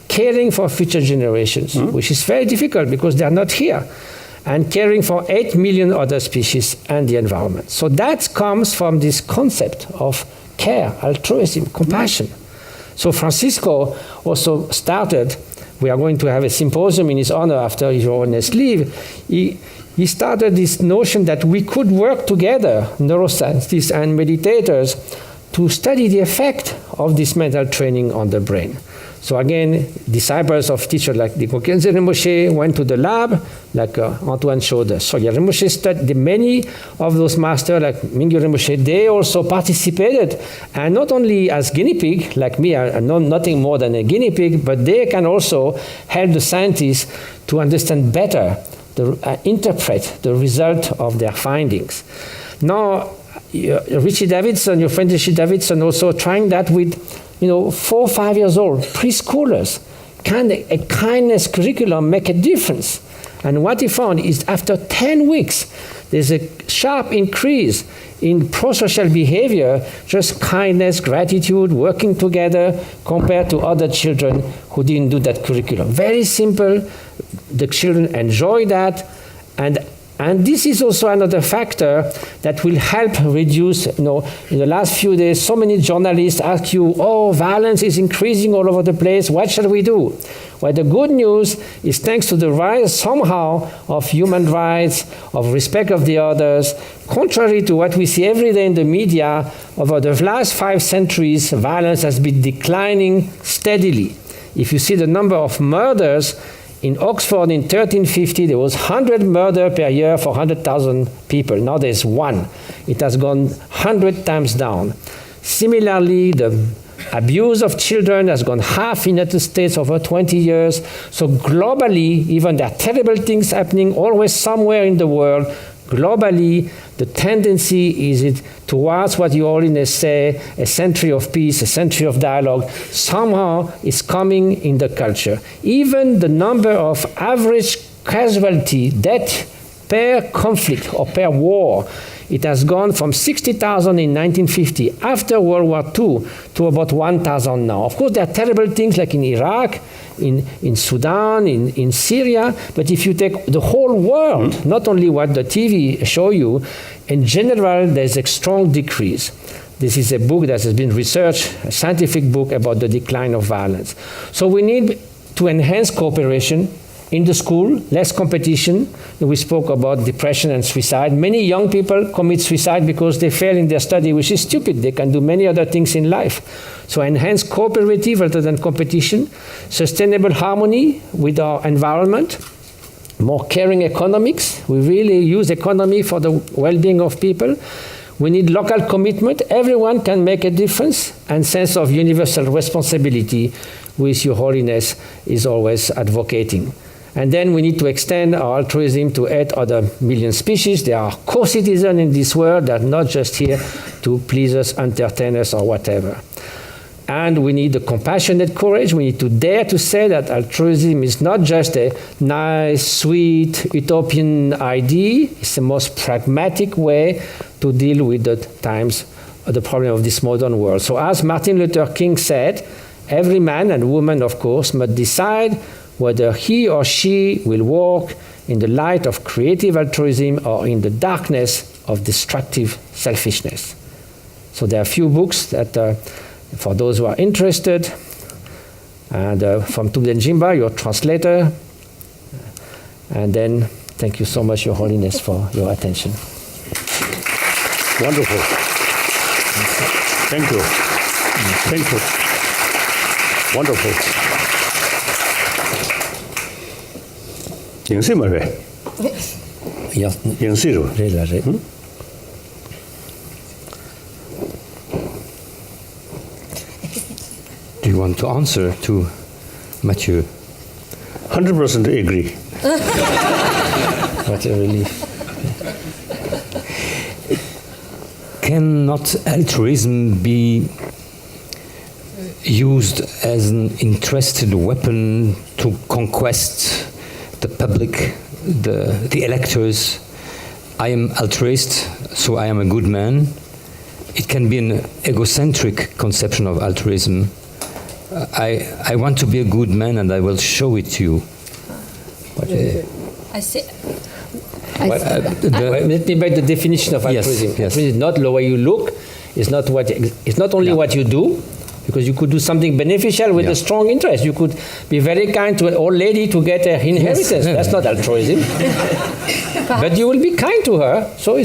caring for future generations, which is very difficult because they are not here, and caring for 8 million other species and the environment. So that comes from this concept of care, altruism, compassion. So Francisco also started, we are going to have a symposium in his honor after his Holiness leave. He started this notion that we could work together, neuroscientists and meditators, to study the effect of this mental training on the brain. So again, disciples of teachers like the Gokyenzen Rinpoche went to the lab, like Antoine showed us. So Rinpoche studied many of those masters, like Mingyu Rinpoche, they also participated, and not only as guinea pig, like me, I know nothing more than a guinea pig, but they can also help the scientists to understand better, interpret the result of their findings. Now, Richie Davidson, your friend Richie Davidson, also trying that with 4 or 5 years old, preschoolers. Can a kindness curriculum make a difference? And what he found is after 10 weeks, there's a sharp increase in pro-social behavior, just kindness, gratitude, working together, compared to other children who didn't do that curriculum. Very simple. The children enjoy that. And this is also another factor that will help reduce, in the last few days, so many journalists ask you, violence is increasing all over the place, what shall we do? Well, the good news is thanks to the rise somehow of human rights, of respect of the others, contrary to what we see every day in the media, over the last 5 centuries, violence has been declining steadily. If you see the number of murders, in Oxford in 1350, there was 100 murders per year for 100,000 people. Now there's 1. It has gone 100 times down. Similarly, the abuse of children has gone half in the United States over 20 years. So globally, even there are terrible things happening always somewhere in the world. Globally, the tendency is towards what you Holiness say, a century of peace, a century of dialogue, somehow is coming in the culture. Even the number of average casualty, death per conflict or per war, it has gone from 60,000 in 1950 after World War II to about 1,000 now. Of course, there are terrible things like in Iraq, in Sudan, in Syria, but if you take the whole world, not only what the TV show you, in general, there's a strong decrease. This is a book that has been researched, a scientific book about the decline of violence. So we need to enhance cooperation in the school, less competition. We spoke about depression and suicide. Many young people commit suicide because they fail in their study, which is stupid. They can do many other things in life. So enhance cooperative rather than competition, sustainable harmony with our environment, more caring economics. We really use economy for the well-being of people. We need local commitment. Everyone can make a difference, and sense of universal responsibility, which Your Holiness is always advocating. And then we need to extend our altruism to 8 other million species. They are co-citizens in this world. They're not just here to please us, entertain us, or whatever. And we need the compassionate courage. We need to dare to say that altruism is not just a nice, sweet, utopian idea. It's the most pragmatic way to deal with the problem of this modern world. So as Martin Luther King said, every man and woman, of course, must decide whether he or she will walk in the light of creative altruism or in the darkness of destructive selfishness. So there are a few books that for those who are interested, and from Tubden Jimba, your translator. And then thank you so much, Your Holiness, for your attention. Wonderful. Thank you. Thank you. Wonderful. 認識咪嘅？認識咯。Do you want to answer to Mathieu? 100% agree. What a relief. Cannot altruism be used as an interested weapon to conquest the public, the electors? I am altruist, so I am a good man. It can be an egocentric conception of altruism. I want to be a good man and I will show it to you. I see. Let me make the definition of altruism. Yes. Altruism is not the way you look. It's not only what you do, because you could do something beneficial with a strong interest. You could be very kind to an old lady to get her inheritance. Yes. That's not altruism. But you will be kind to her. So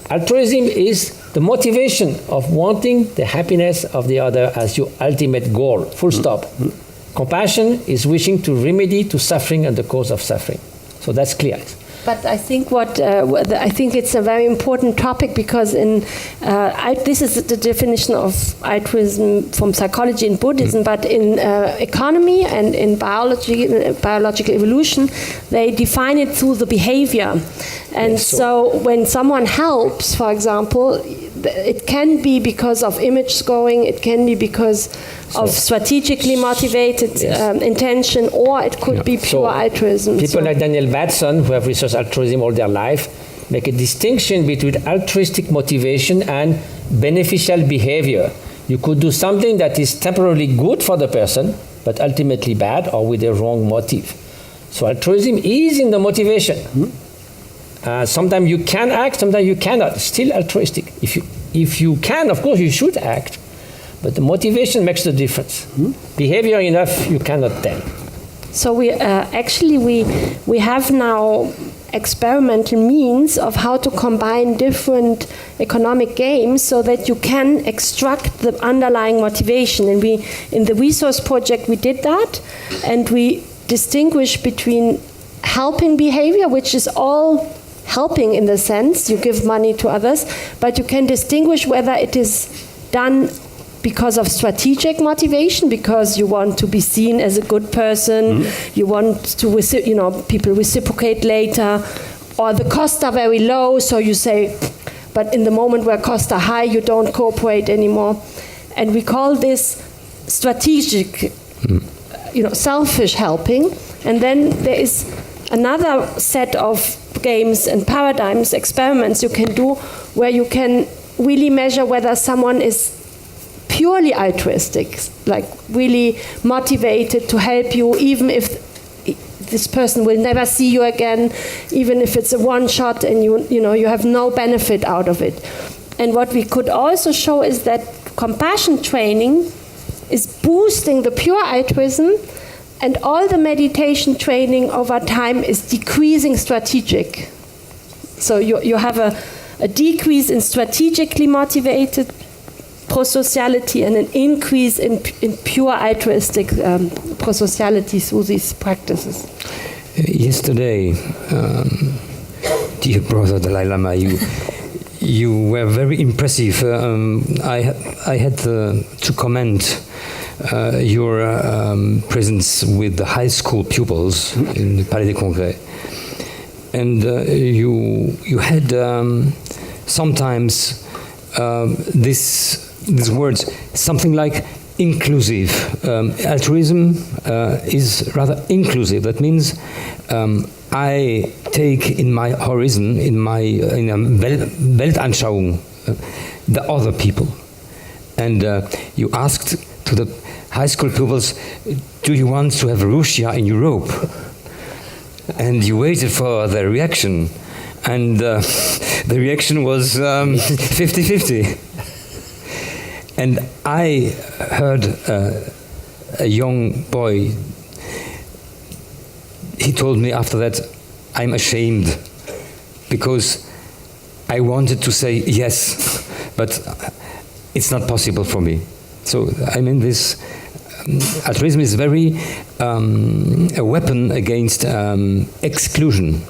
altruism is the motivation of wanting the happiness of the other as your ultimate goal. Full stop. Compassion is wishing to remedy to suffering and the cause of suffering. So that's clear. But I think I think it's a very important topic, because this is the definition of altruism from psychology and Buddhism, but in economy and in biological evolution, they define it through the behavior. And so when someone helps, for example, it can be because of image scoring, it can be because of strategically motivated intention, or it could be pure altruism. People like Daniel Batson, who have researched altruism all their life, make a distinction between altruistic motivation and beneficial behavior. You could do something that is temporarily good for the person, but ultimately bad or with a wrong motive. So altruism is in the motivation. Sometimes you can act, sometimes you cannot. Still altruistic. If you can, of course, you should act. But the motivation makes the difference. Behavior enough, you cannot tell. So we have now experimental means of how to combine different economic games so that you can extract the underlying motivation. And in the resource project, we did that, and we distinguish between helping behavior, which is all helping in the sense you give money to others, but you can distinguish whether it is done because of strategic motivation, because you want to be seen as a good person, you want to, people reciprocate later, or the costs are very low, so you say, but in the moment where costs are high, you don't cooperate anymore. And we call this strategic, selfish helping. And then there is another set of games and paradigms, experiments you can do, where you can really measure whether someone is purely altruistic, like really motivated to help you, even if this person will never see you again, even if it's a one shot and you have no benefit out of it. And what we could also show is that compassion training is boosting the pure altruism, and all the meditation training over time is decreasing strategic. So you have a decrease in strategically motivated prosociality and an increase in pure altruistic prosociality through these practices. Yesterday, dear brother Dalai Lama, you were very impressive. I had to comment your presence with the high school pupils in the Palais des Congrès, and you had sometimes these words, something like inclusive. Altruism is rather inclusive. That means I take in my horizon, in Weltanschauung, the other people. And you asked to the high school pupils, do you want to have Russia in Europe? And you waited for their reaction. And the reaction was 50-50. And I heard a young boy, he told me after that, I'm ashamed, because I wanted to say yes, but it's not possible for me. So I mean, this altruism is very a weapon against exclusion,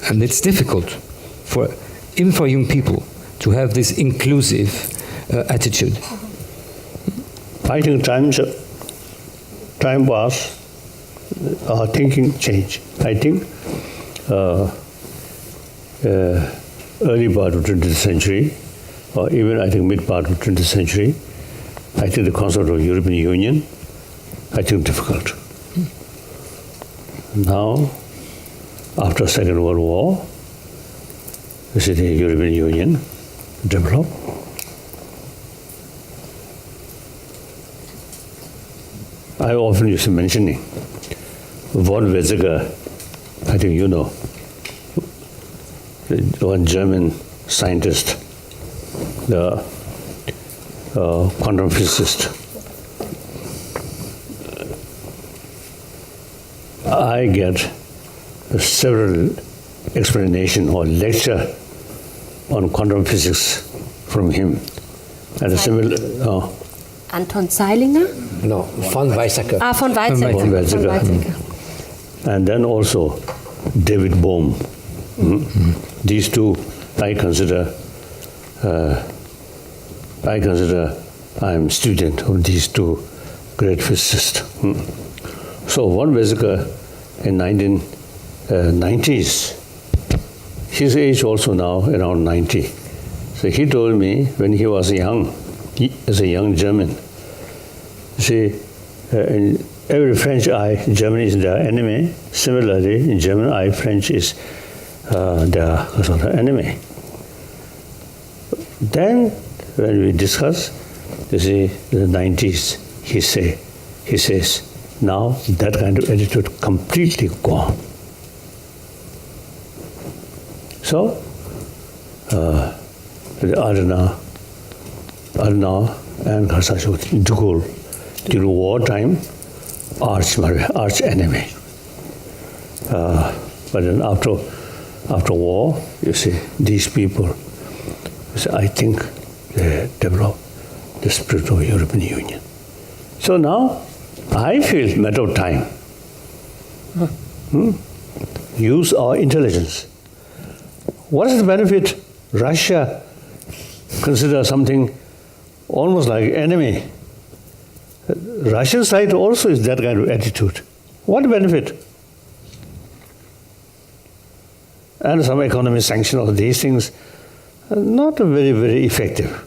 and it's difficult even for young people to have this inclusive attitude. I think time was our thinking change. I think early part of 20th century, or even I think mid part of 20th century, I think the concept of European Union, I think difficult. Now, after Second World War, you see the European Union developed. I often used to mentioning von Weizsäcker, I think you know, one German scientist, the quantum physicist. I get several explanation or lecture on quantum physics from him. And a similar, Anton Zeilinger? No, von Weizsäcker. Von Weizsäcker. Von Weizsäcker. And then also David Bohm. These two, I consider I'm student of these two great physicists. So von Weizsäcker in 1990s, his age also now around 90. So he told me when he was young, as a young German, see, in every French eye, German is their enemy. Similarly, in German eye, French is their sort of enemy. Then, when we discuss, you see, the 90s, he says, now that kind of attitude completely gone. So, Adenauer and de Gaulle, during wartime, arch enemy. But then after war, you see, these people, I think they develop the spirit of European Union. So now, I feel matter of time. Use our intelligence. What is the benefit? Russia consider something almost like enemy. Russian side also is that kind of attitude. What benefit? And some economic sanction of these things are not very, very effective.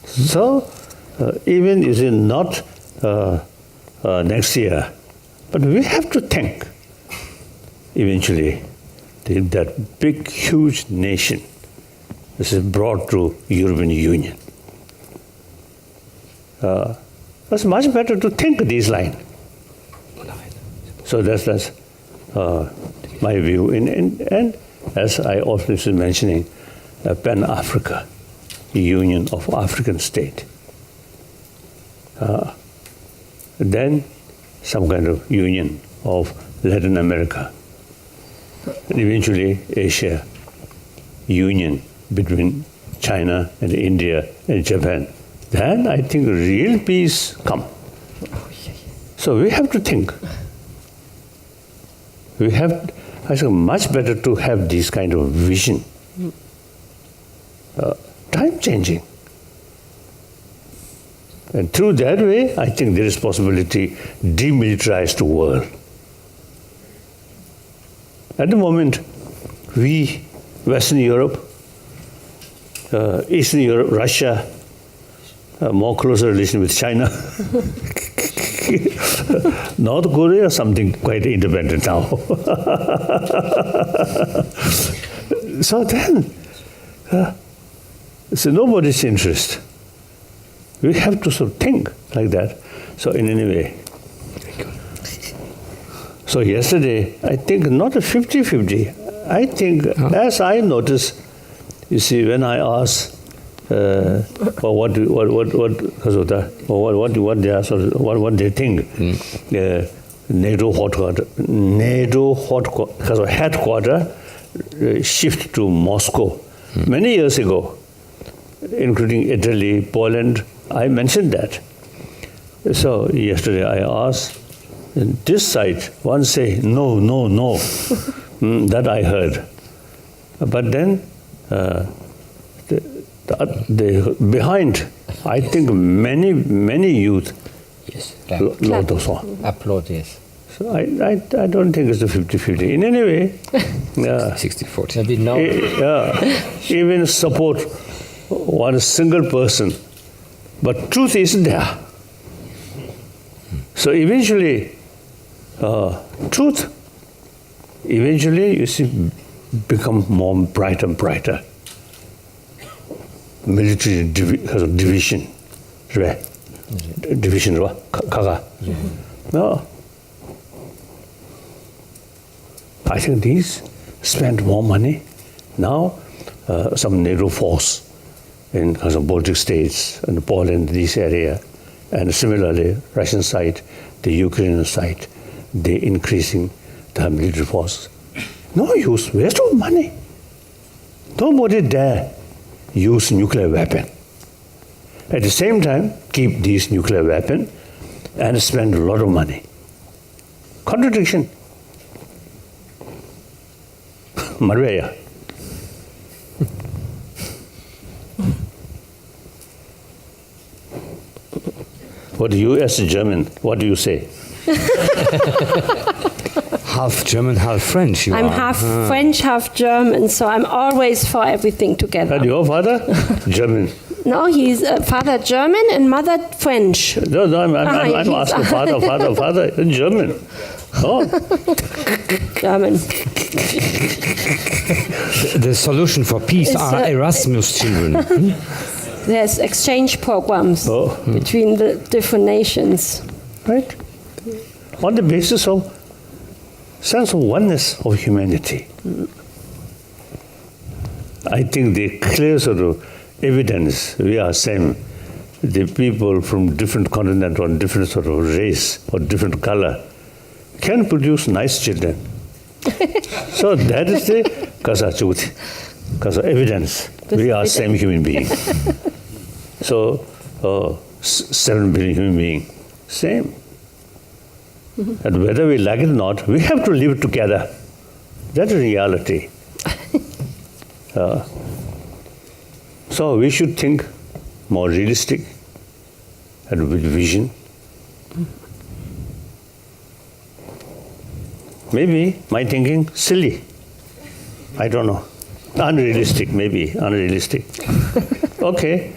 So, even is it not next year, but we have to think eventually that big, huge nation this is brought to European Union. It's much better to think these lines. So that's my view. And as I often was mentioning, Pan-Africa, Union of African State. Then some kind of union of Latin America. And eventually Asia, union between China and India and Japan. Then I think real peace come. So we have to think. I think much better to have this kind of vision. Time changing. And through that way, I think there is possibility demilitarize the world. At the moment, we, Western Europe, Eastern Europe, Russia, more closer relation with China. North Korea, something quite independent now. So then, it's nobody's interest. We have to sort of think like that. So in any way. So yesterday, I think not a 50-50. I think, as I noticed, you see, when I asked what they think, NATO headquarters shift to Moscow many years ago, including Italy, Poland. I mentioned that. So yesterday I asked, this side, one say, no. That I heard. But then, behind, I think many youth Yes. Lot of song. Applaud, yes. So I don't think it's a 50-50. In any way, 60-40. Maybe now. Even support one single person, but truth is there. So eventually, truth, eventually you see, become more brighter and brighter. Military division, right? Division, kaga. No. I think these spend more money. Now, some NATO force in some Baltic states and Poland, this area, and similarly, Russian side, the Ukrainian side, they increasing the military force. No use, waste of money. Nobody dare use nuclear weapon. At the same time, keep these nuclear weapon and spend a lot of money. Contradiction. Marveya. What do you, as a German, what do you say? Half German, half French. I'm half French, half German, so I'm always for everything together. And your father? German. No, he's father German and mother French. No, I'm asking father, German. Oh. German. The solution for peace are Erasmus children. There's exchange programs between the different nations. Right. On the basis of sense of oneness of humanity. I think the clear sort of evidence we are same. The people from different continent or different sort of race or different color can produce nice children. So that is the Kasachuti, Kasa evidence. We are same human being. So 7 billion human being, same. And whether we like it or not, we have to live together. That is reality. So we should think more realistic and with vision. Maybe my thinking silly. I don't know. Unrealistic, maybe. Unrealistic. Okay.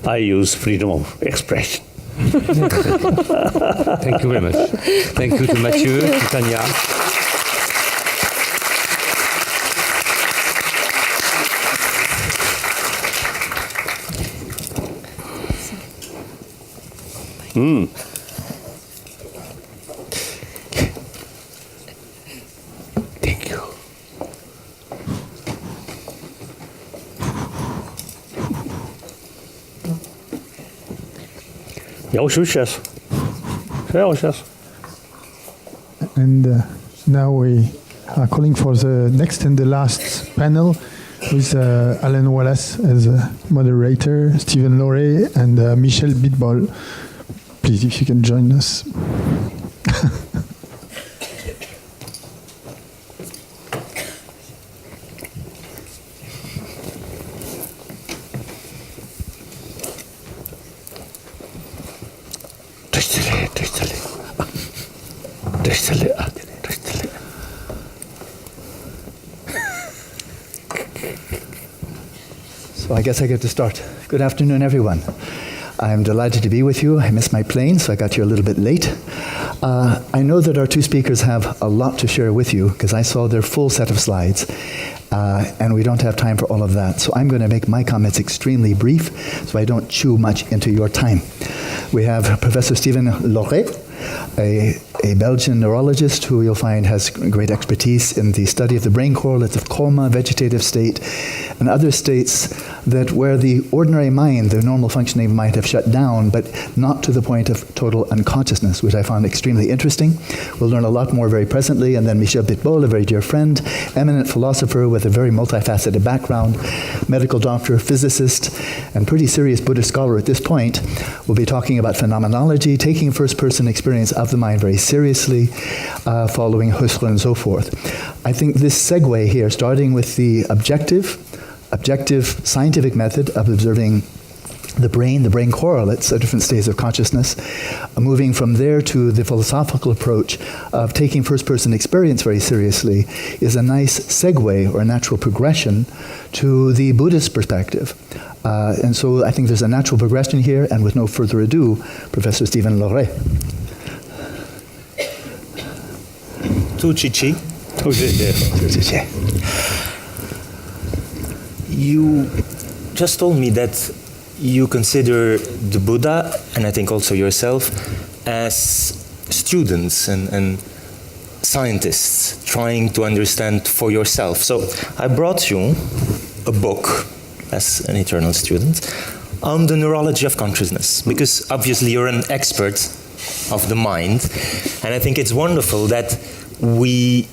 I use freedom of expression. Thank you very much. Thank you to Mathieu, to Tanya. Thank you. And now we are calling for the next and the last panel with Alan Wallace as a moderator, Stephen Lorey, and Michel Bitbol. Please, if you can join us. So I guess I get to start. Good afternoon, everyone. I'm delighted to be with you. I missed my plane, so I got here a little bit late. I know that our two speakers have a lot to share with you because I saw their full set of slides, and we don't have time for all of that. So I'm going to make my comments extremely brief so I don't chew much into your time. We have Professor Stephen Lorey, a Belgian neurologist who you'll find has great expertise in the study of the brain correlates of coma, vegetative state, and other states that where the ordinary mind, the normal functioning might have shut down, but not to the point of total unconsciousness, which I found extremely interesting. We'll learn a lot more very presently, and then Michel Bitbol, a very dear friend, eminent philosopher with a very multifaceted background, medical doctor, physicist, and pretty serious Buddhist scholar at this point, will be talking about phenomenology, taking first-person experience of the mind very seriously, following Husserl and so forth. I think this segue here, starting with the objective scientific method of observing the brain correlates at different states of consciousness, moving from there to the philosophical approach of taking first-person experience very seriously is a nice segue or a natural progression to the Buddhist perspective. And so I think there's a natural progression here, and with no further ado, Professor Stephen Loret. Tu Chichi. You just told me that you consider the Buddha, and I think also yourself, as students and scientists trying to understand for yourself. So I brought you a book, as an eternal student, on the neurology of consciousness, because obviously you're an expert of the mind, and I think it's wonderful that we,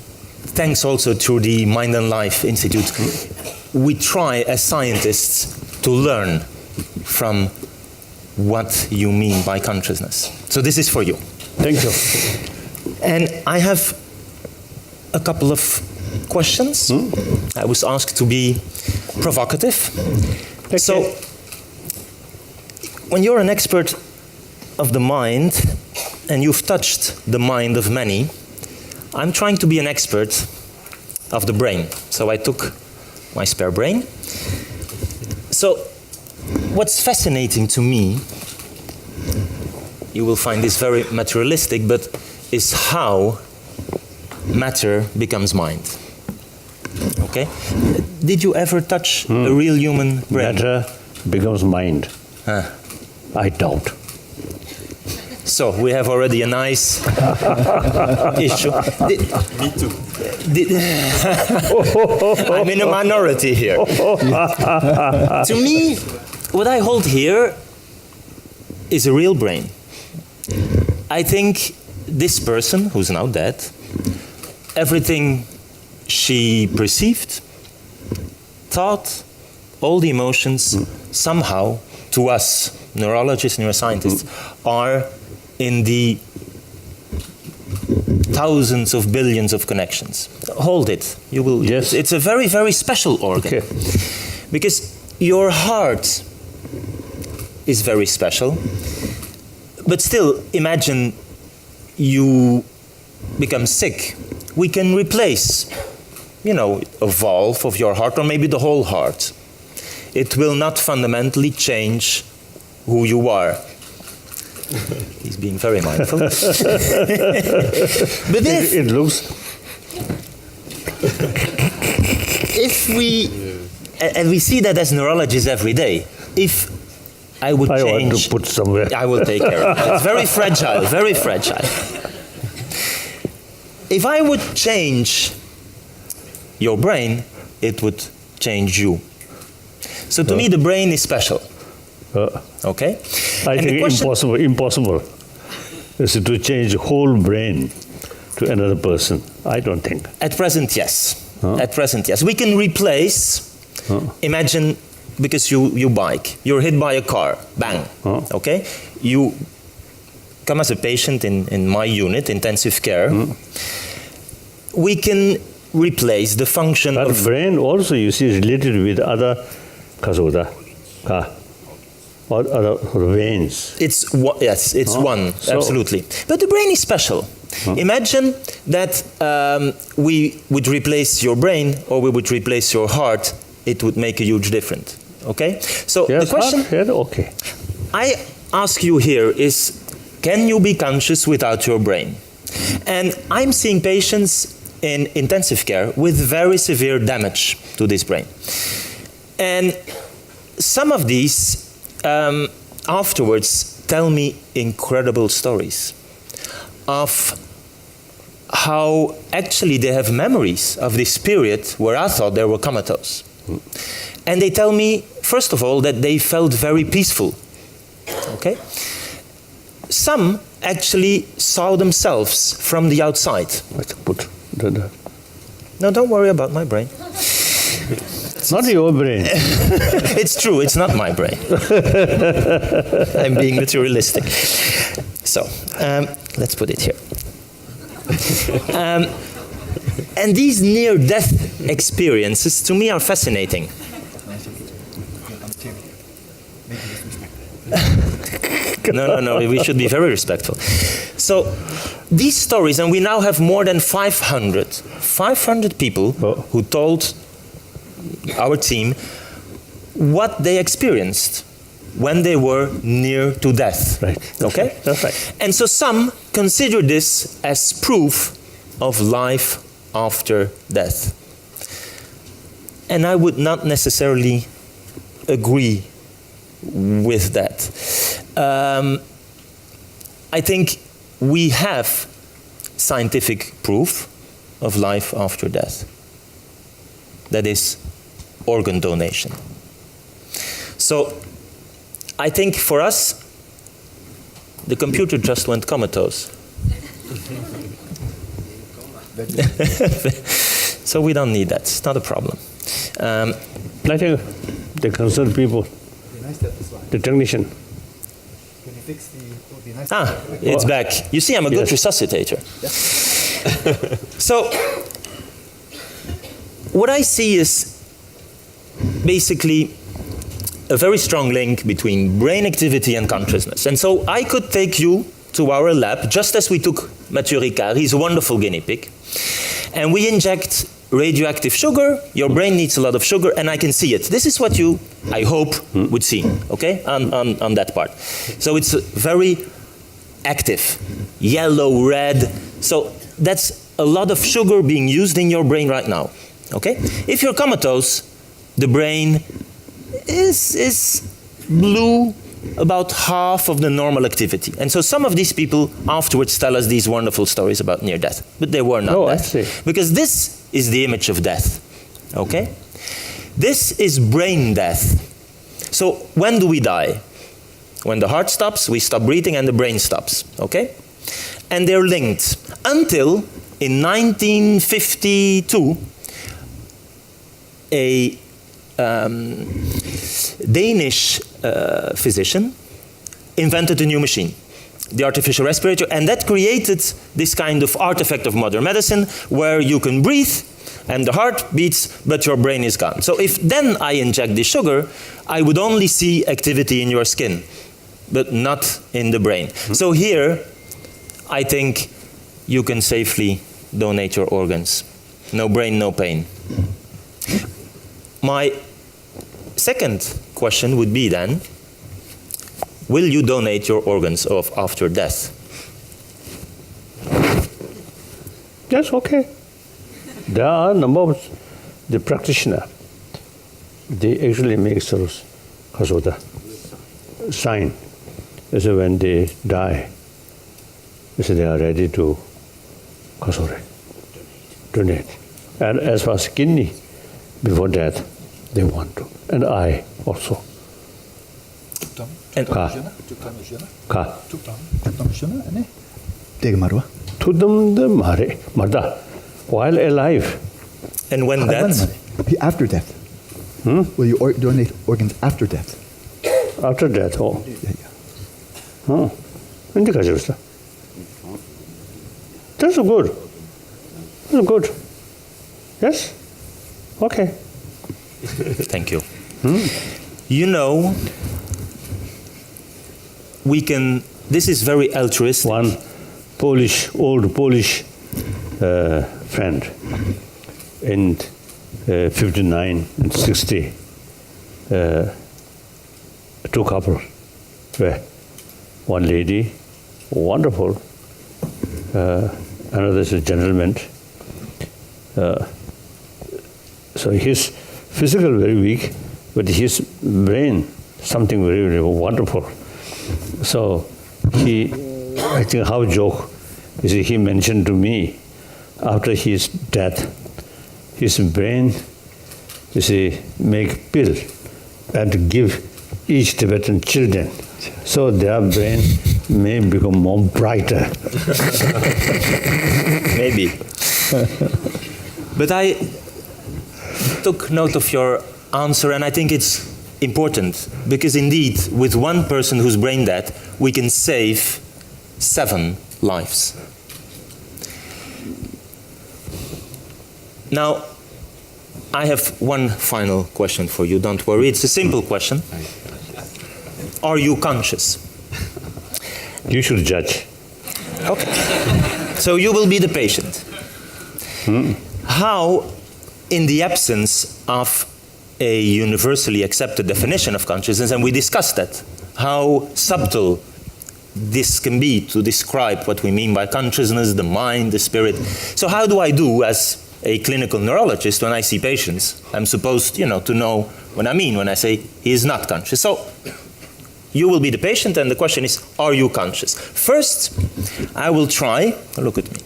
thanks also to the Mind and Life Institute, we try as scientists to learn from what you mean by consciousness. So this is for you. Thank you. And I have a couple of questions. I was asked to be provocative. Okay. So when you're an expert of the mind and you've touched the mind of many, I'm trying to be an expert of the brain. So I took my spare brain. So what's fascinating to me, you will find this very materialistic, but is how matter becomes mind. Okay? Did you ever touch a real human brain? Matter becomes mind. I doubt. So we have already a nice issue. Me too. I'm in a minority here. To me, what I hold here is a real brain. I think this person, who's now dead, everything she perceived, thought, all the emotions, somehow, to us, neurologists, neuroscientists, are in the thousands of billions of connections. Hold it. You will. Yes. It's a very, very special organ. Okay. Because your heart is very special. But still, imagine you become sick. We can replace, a valve of your heart, or maybe the whole heart. It will not fundamentally change who you are. He's being very mindful. But it looks. If we, and we see that as neurologists every day, if I would change. I want to put somewhere. I will take care of it. It's very fragile, very fragile. If I would change your brain, it would change you. So to me, the brain is special. Okay? I think impossible is to change the whole brain to another person. I don't think. At present, yes. At present, yes. We can replace, imagine, because you bike, you're hit by a car, bang, okay? You come as a patient in my unit, intensive care. We can replace the function of... brain also, you see, is related with other kasoda, or other veins. It's one, so, absolutely. But the brain is special. Imagine that we would replace your brain, or we would replace your heart. It would make a huge difference. Okay? So yes, the question okay. I ask you here is, can you be conscious without your brain? And I'm seeing patients in intensive care with very severe damage to this brain. And some of these afterwards tell me incredible stories of how actually they have memories of this period where I thought they were comatose. And they tell me, first of all, that they felt very peaceful. Okay? Some actually saw themselves from the outside. No, don't worry about my brain. It's not your brain. It's true, it's not my brain. I'm being materialistic. So, let's put it here. And these near-death experiences, to me, are fascinating. No, we should be very respectful. So these stories, and we now have more than 500 people who told our team what they experienced when they were near to death. Right. Okay? That's right. And so some consider this as proof of life after death. And I would not necessarily agree with that. I think we have scientific proof of life after death. That is organ donation. So I think for us, the computer just went comatose. So we don't need that. It's not a problem. I think the concerned people, the technician. It's back. You see, I'm a good resuscitator. So what I see is basically a very strong link between brain activity and consciousness. And so I could take you to our lab, just as we took Mathieu Ricard. He's a wonderful guinea pig. And we inject radioactive sugar. Your brain needs a lot of sugar, and I can see it. This is what you, I hope, would see, okay, on that part. So it's very active, yellow, red. So that's a lot of sugar being used in your brain right now, okay? If you're comatose, the brain is blue, about half of the normal activity. And so some of these people afterwards tell us these wonderful stories about near death, but they were not death. I see. Because this is the image of death, okay? This is brain death. So when do we die? When the heart stops, we stop breathing and the brain stops, okay? And they're linked until in 1952, a Danish physician invented a new machine, the artificial respirator, and that created this kind of artifact of modern medicine where you can breathe and the heart beats, but your brain is gone. So if then I inject this sugar, I would only see activity in your skin, but not in the brain. So here, I think you can safely donate your organs. No brain, no pain. My second question would be then, will you donate your organs after death? That's okay. There are a number of the practitioners. They actually make sort of the sign. So when they die, so they are ready to donate. And as far as kidney, before death, they want to. And I also. And while alive. And when death? After death. Will you donate organs after death? After death, oh. Yeah. That's good. That's good. Yes? Okay. Thank you. You know, we can, this is very altruistic. One old Polish friend in 59 and 60, two couples, where one lady, wonderful, another is a gentleman. So his physical very weak, but his brain something very, very wonderful. So he, I think how joke, you see, he mentioned to me after his death, his brain, you see, make pill and give each Tibetan children, so their brain may become more brighter. Maybe. But I took note of your answer, and I think it's important, because indeed, with one person who's brain dead, we can save 7 lives. Now, I have one final question for you. Don't worry, it's a simple question. Are you conscious? You should judge. Okay. So you will be the patient. How, in the absence of a universally accepted definition of consciousness, and we discussed that, how subtle this can be to describe what we mean by consciousness, the mind, the spirit. So how do I do as a clinical neurologist when I see patients? I'm supposed, to know what I mean when I say he is not conscious. So you will be the patient, and the question is, are you conscious? First, I will try, look at me,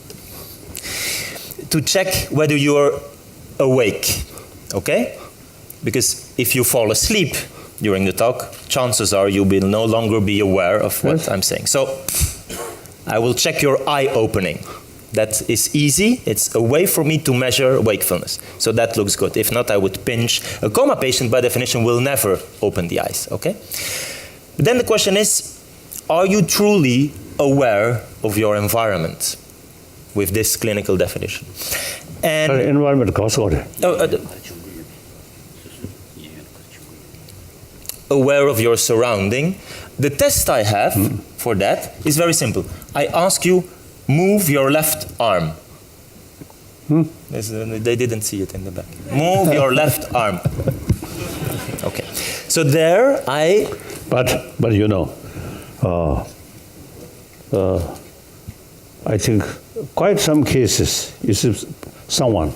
to check whether you're awake, okay? Because if you fall asleep during the talk, chances are you will no longer be aware of what I'm saying. So I will check your eye opening. That is easy. It's a way for me to measure wakefulness. So that looks good. If not, I would pinch. A coma patient, by definition, will never open the eyes, okay? Then the question is, are you truly aware of your environment with this clinical definition? And environment costs aware of your surrounding. The test I have for that is very simple. I ask you, move your left arm. They didn't see it in the back. Move your left arm. Okay. So there I... But I think quite some cases, you see someone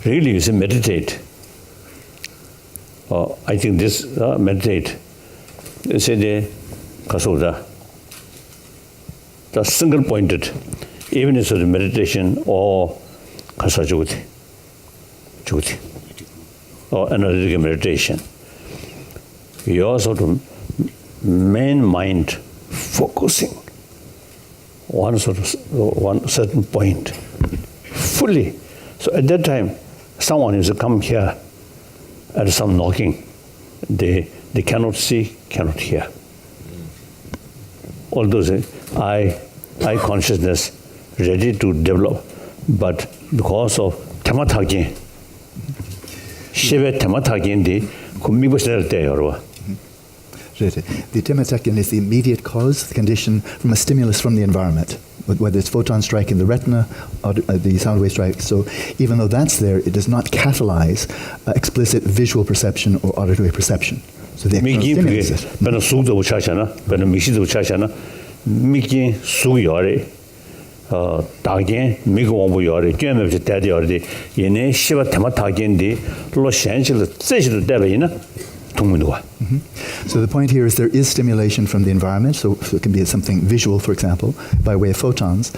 really is meditate. I think this meditate, they say the kasuda, the single pointed, even in sort of meditation or kasajuti, or analytical meditation. Your sort of main mind focusing one certain point fully. So at that time, someone is to come here and some knocking. They cannot see, cannot hear. All those eye consciousness ready to develop, but because of tamatagin, shiva tamatagin the kumibosel te yorwa. The tematakin is the immediate cause, the condition from a stimulus from the environment, whether it's photon striking the retina or the sound wave strike. So even though that's there, it does not catalyze explicit visual perception or auditory perception. So the external stimulus is... So the point here is there is stimulation from the environment, so it can be something visual, for example, by way of photons,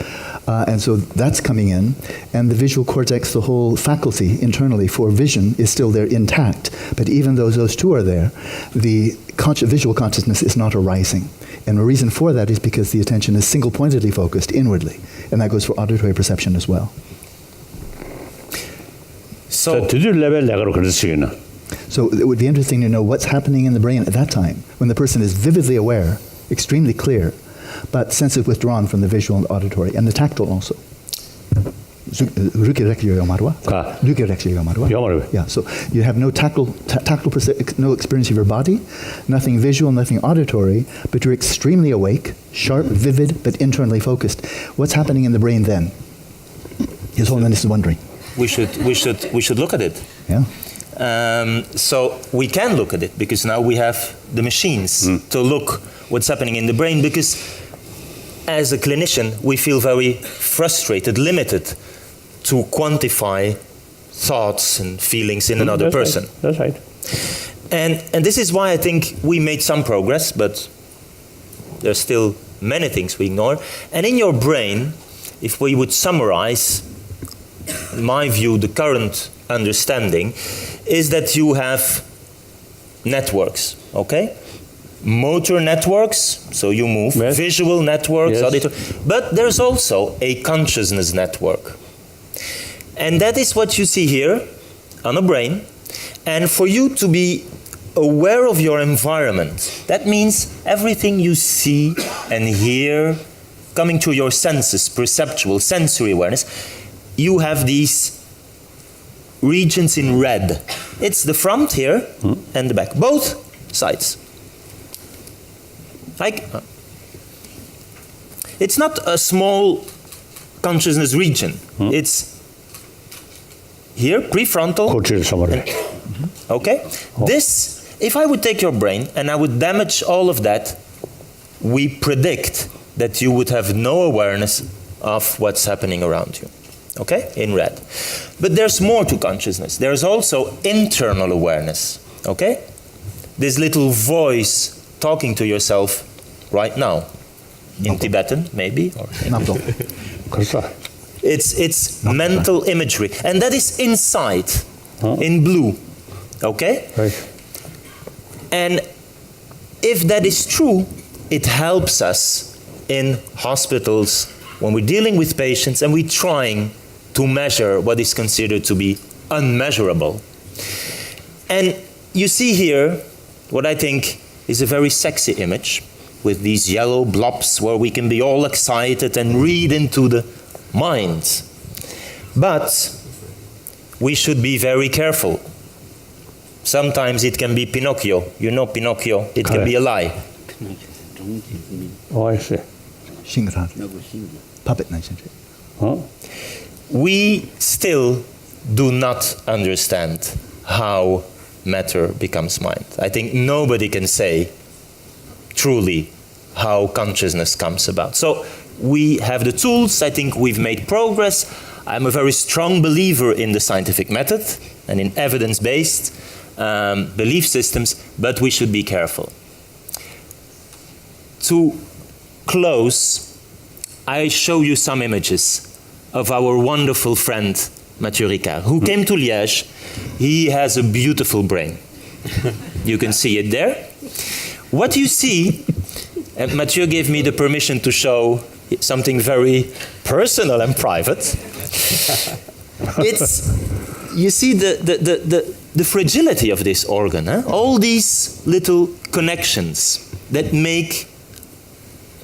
and so that's coming in, and the visual cortex, the whole faculty internally for vision is still there intact, but even though those two are there, the visual consciousness is not arising. And the reason for that is because the attention is single-pointedly focused inwardly, and that goes for auditory perception as well. So it would be interesting to know what's happening in the brain at that time, when the person is vividly aware, extremely clear, but senses withdrawn from the visual and auditory, and the tactile also. Yeah, so you have no tactile no experience of your body, nothing visual, nothing auditory, but you're extremely awake, sharp, vivid, but internally focused. What's happening in the brain then? His Holiness is wondering. We should look at it. Yeah. So we can look at it because now we have the machines to look what's happening in the brain, because as a clinician we feel very frustrated, limited to quantify thoughts and feelings in another person. Right. That's right. And this is why I think we made some progress, but there's still many things we ignore. And in your brain, if we would summarize, in my view, the current understanding is that you have networks, okay? Motor networks, so you move, yes. Visual networks, yes. Auditor, but there's also a consciousness network. And that is what you see here on a brain. And for you to be aware of your environment, that means everything you see and hear coming through your senses, perceptual, sensory awareness, you have these regions in red. It's the front here and the back, both sides. it's not a small consciousness region. It's here, prefrontal. Okay? This, if I would take your brain and I would damage all of that, we predict that you would have no awareness of what's happening around you. Okay? In red. But there's more to consciousness. There's also internal awareness. Okay? This little voice talking to yourself right now. In Tibetan, maybe? Or it's mental imagery. And that is inside, in blue. Okay? Right. And if that is true, it helps us in hospitals when we're dealing with patients and we're trying to measure what is considered to be unmeasurable. And you see here what I think is a very sexy image with these yellow blobs where we can be all excited and read into the mind. But we should be very careful. Sometimes it can be Pinocchio. You know Pinocchio, it can be a lie. Oh, I see. Puppet. We still do not understand how matter becomes mind. I think nobody can say truly how consciousness comes about. So we have the tools. I think we've made progress. I'm a very strong believer in the scientific method and in evidence-based belief systems, but we should be careful. To close, I show you some images of our wonderful friend Mathieu Ricard, who came to Liège. He has a beautiful brain. You can see it there. What you see, and Mathieu gave me the permission to show something very personal and private. It's, you see the fragility of this organ, huh? All these little connections that make,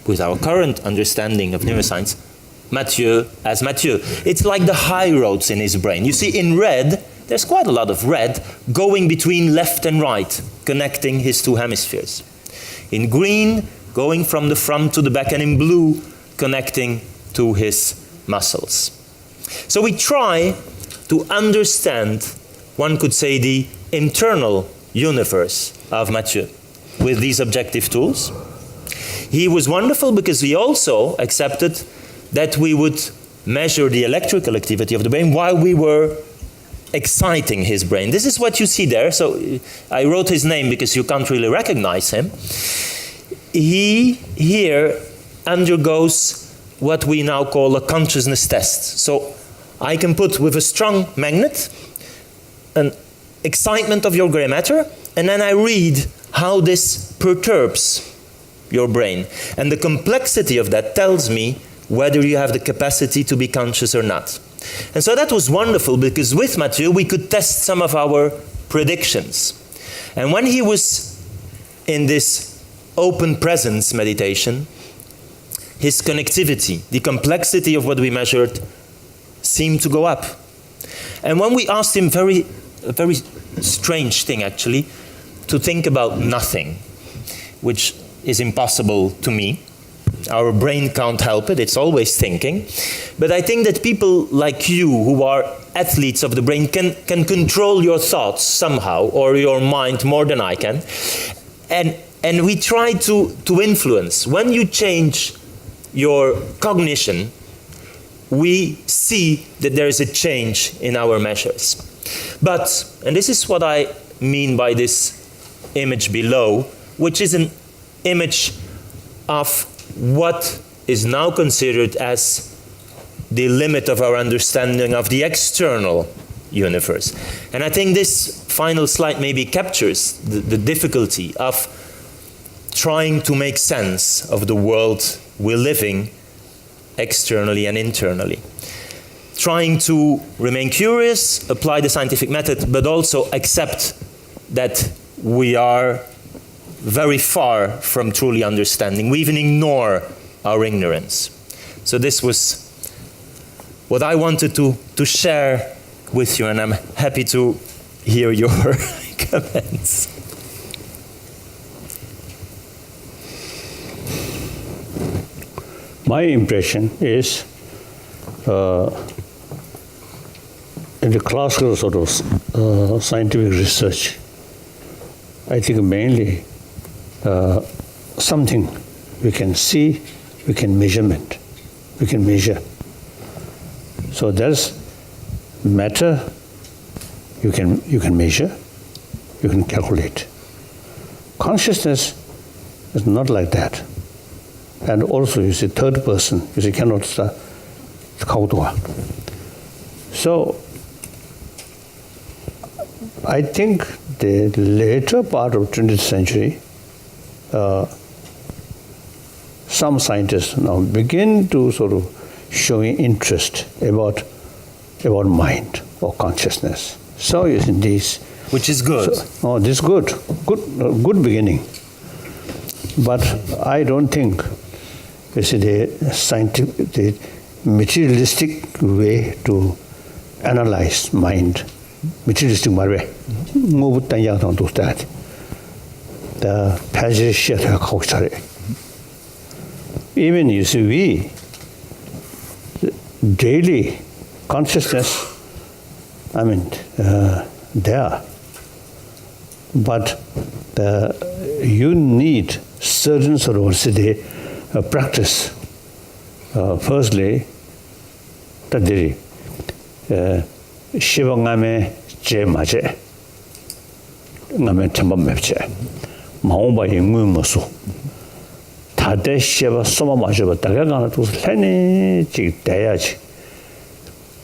with our current understanding of neuroscience, Mathieu as Mathieu. It's like the high roads in his brain. You see, in red, there's quite a lot of red going between left and right, connecting his two hemispheres. In green, going from the front to the back, and in blue, connecting to his muscles. So we try to understand, one could say, the internal universe of Mathieu with these objective tools. He was wonderful because he also accepted that we would measure the electrical activity of the brain while we were exciting his brain. This is what you see there. So I wrote his name because you can't really recognize him. He here undergoes what we now call a consciousness test. So I can put with a strong magnet an excitement of your gray matter, and then I read how this perturbs your brain. And the complexity of that tells me whether you have the capacity to be conscious or not. And so that was wonderful because with Mathieu we could test some of our predictions. And when he was in this open presence meditation, his connectivity, the complexity of what we measured, seemed to go up. And when we asked him a very strange thing actually, to think about nothing, which is impossible to me. Our brain can't help it, it's always thinking. But I think that people like you, who are athletes of the brain, can control your thoughts somehow, or your mind more than I can. And we try to influence. When you change your cognition, we see that there is a change in our measures. But, and this is what I mean by this image below, which is an image of what is now considered as the limit of our understanding of the external universe. And I think this final slide maybe captures the difficulty of trying to make sense of the world we're living externally and internally. Trying to remain curious, apply the scientific method, but also accept that we are very far from truly understanding. We even ignore our ignorance. So this was what I wanted to share with you, and I'm happy to hear your comments. my impression is in the classical sort of scientific research, I think mainly something we can see, we can measure. So there's matter you can measure, you can calculate. Consciousness is not like that. And also you see third person, you see cannot start. So I think the later part of 20th century, some scientists now begin to sort of showing interest about mind or consciousness. So you see this, which is good. So, this is good beginning. But I don't think this is the scientific, the materialistic way to analyze mind. Materialistic way. The passage shit even you see we daily consciousness, I mean there, but you need certain sort of practice. Firstly, tadiri shiva ngame je maje ngame chamba mepche maomba yingu mosu tade shiva soma maje ba daga gana tu lene ji dayaji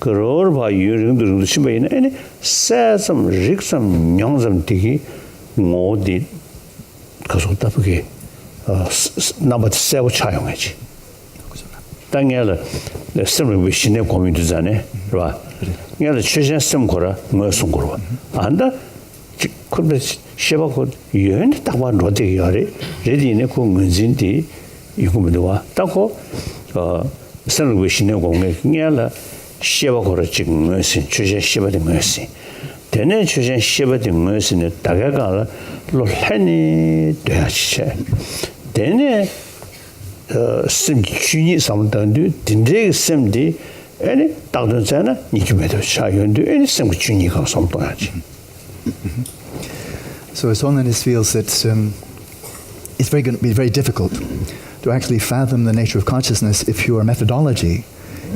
koror ba yuring shiba ina ene sesam riksam nyangzam digi ngodi kaso tapuki number 7 chayongaji 당연히 sem을 위신에 고민되잖아요. 봐. 얘는 최신 셈 거라 뭐 송거로. 안다. 근데 쉐바고 여행 딱 봐. 로데 야래. 레디네 고 문진디 이거면도 와. 딱고 sem을 위신에 공에 얘라 쉐바고라 지금 무슨 최신 쉐바된 무슨. 되네 최신 쉐바된 무슨에 다가가 로해니 돼야지. 되네 sim chuni samdandu dindre simdi any dagdon zana nikimedo chayondu any sim chuni ka samdaji. So His Holiness feels that it's going to be very difficult to actually fathom the nature of consciousness if your methodology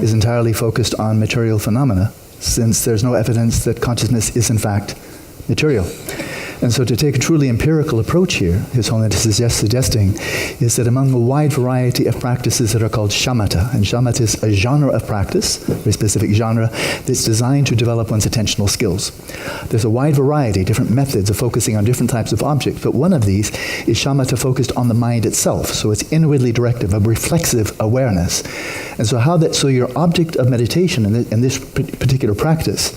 is entirely focused on material phenomena, since there's no evidence that consciousness is in fact material. And so to take a truly empirical approach here, His Holiness is just suggesting, is that among a wide variety of practices that are called shamatha, and shamatha is a genre of practice, a very specific genre, that's designed to develop one's attentional skills. There's a wide variety, different methods of focusing on different types of objects, but one of these is shamatha focused on the mind itself, so it's inwardly directive, a reflexive awareness. And so your object of meditation in this particular practice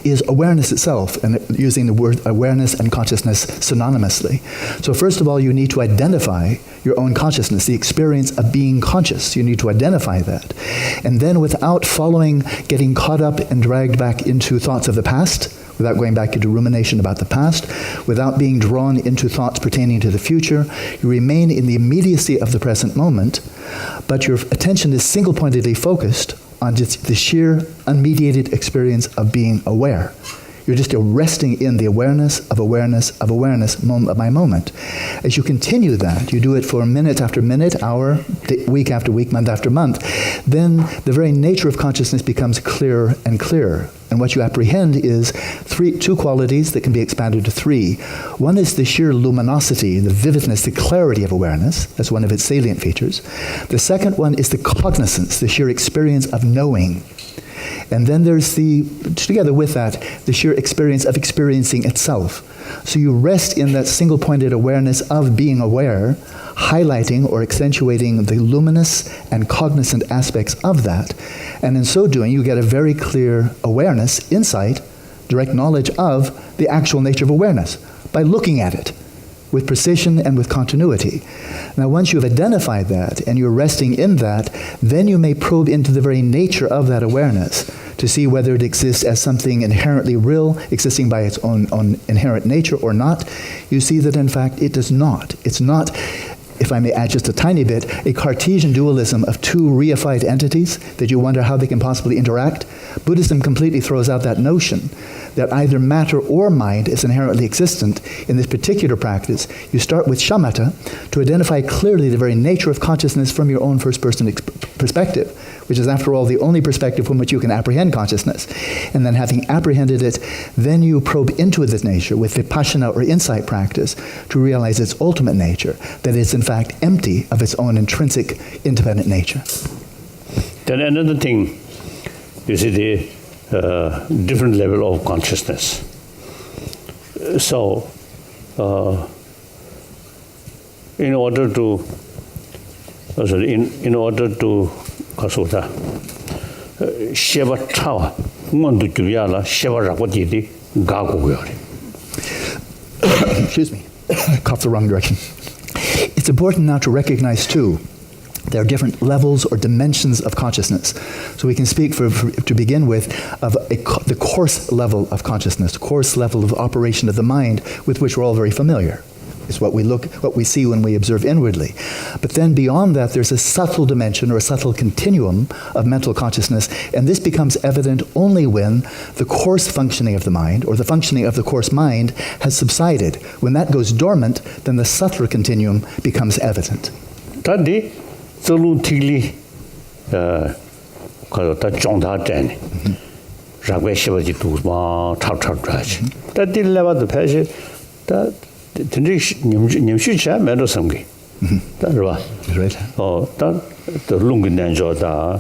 is awareness itself, and using the word awareness and consciousness synonymously. So first of all, you need to identify your own consciousness, the experience of being conscious. You need to identify that. And then without getting caught up and dragged back into thoughts of the past, without going back into rumination about the past, without being drawn into thoughts pertaining to the future, you remain in the immediacy of the present moment, but your attention is single-pointedly focused on just the sheer unmediated experience of being aware. You're just resting in the awareness of awareness of awareness, moment by moment. As you continue that, you do it for minute after minute, hour, week after week, month after month, then the very nature of consciousness becomes clearer and clearer. And what you apprehend is two qualities that can be expanded to 3. One is the sheer luminosity, the vividness, the clarity of awareness. That's one of its salient features. The second one is the cognizance, the sheer experience of knowing. And then there's together with that, the sheer experience of experiencing itself. So you rest in that single-pointed awareness of being aware, highlighting or accentuating the luminous and cognizant aspects of that. And in so doing, you get a very clear awareness, insight, direct knowledge of the actual nature of awareness by looking at it with precision and with continuity. Now, once you've identified that and you're resting in that, then you may probe into the very nature of that awareness to see whether it exists as something inherently real, existing by its own inherent nature or not. You see that, in fact, it does not. It's not if I may add just a tiny bit, a Cartesian dualism of two reified entities that you wonder how they can possibly interact. Buddhism completely throws out that notion that either matter or mind is inherently existent. In this particular practice, you start with shamatha to identify clearly the very nature of consciousness from your own first-person perspective, which is, after all, the only perspective from which you can apprehend consciousness. And then, having apprehended it, then you probe into this nature with vipassana or insight practice to realize its ultimate nature, that it's in fact empty of its own intrinsic, independent nature. Then another thing, you see the different level of consciousness. So, in order to sheva chawa ngondu gyala sheva rakwati gago. Excuse me, I coughed the wrong direction. It's important now to recognize too, there are different levels or dimensions of consciousness. So we can speak, to begin with, of the coarse level of consciousness, coarse level of operation of the mind, with which we're all very familiar. It's what we see when we observe inwardly. But then beyond that, there's a subtle dimension or a subtle continuum of mental consciousness, and this becomes evident only when the coarse functioning of the mind, or the functioning of the coarse mind, has subsided. When that goes dormant, then the subtler continuum becomes evident. Tadi zulu tigli ta chongda ten ragwe shiva ji tu ma chap raj. Tadi leva the pashe ta nimshu cha mero samgi. Right. Oh, ta the lungi nanjo da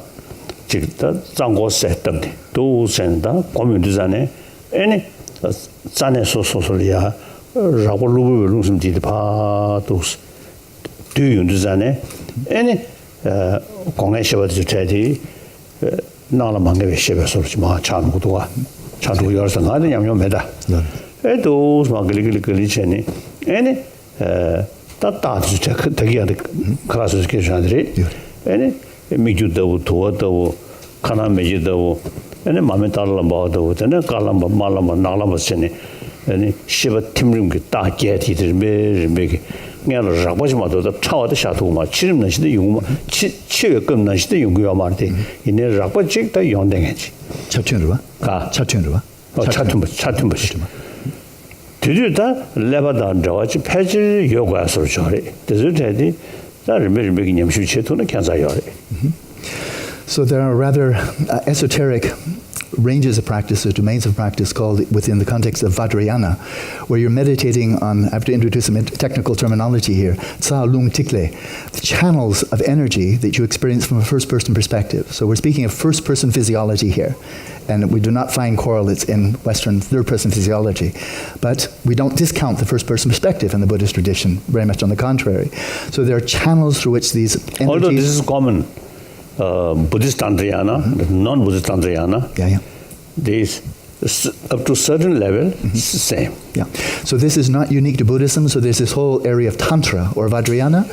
jik ta zanggo se tamdi do sen da komu dizane ene zane so ya rago lubu lungsum ji pa dos do yun dizane ene kongai shiva ji chadi nala mange shiva so ma chan gu do cha do yor sang ha de nyam nyom meda e do ma gili cheni ene ta ji cha ta gi de class ke jandre ene mi ju do to do kana me ji do ene ma me tar lamba do ene kalamba malamba nalamba cheni ene shiva timrim ge ta ge ti de me ngalo rabaji ma do chawa de sha do ma chirim na shi de yung ma chi ge gum na shi de yung yo ma de ine rabaji da yong de ge Chatunru ka Chatunru chatum shi Tuduta lebada jawachi peji yoga so chore. Tezutedi da rimbe nyamshu chetuna kyanza yore. So there are rather esoteric ranges of practice, or domains of practice, called within the context of Vajrayana, where you're meditating on, I have to introduce some technical terminology here, Tsa Lung Tikle, the channels of energy that you experience from a first-person perspective. So we're speaking of first-person physiology here, and we do not find correlates in Western third-person physiology. But we don't discount the first-person perspective in the Buddhist tradition, very much on the contrary. So there are channels through which these energies... Although this is common, Buddhist Tantrayana, non-Buddhist Tantrayana, these up to a certain level, it's the same. Yeah. So this is not unique to Buddhism. So there's this whole area of Tantra or Vajrayana.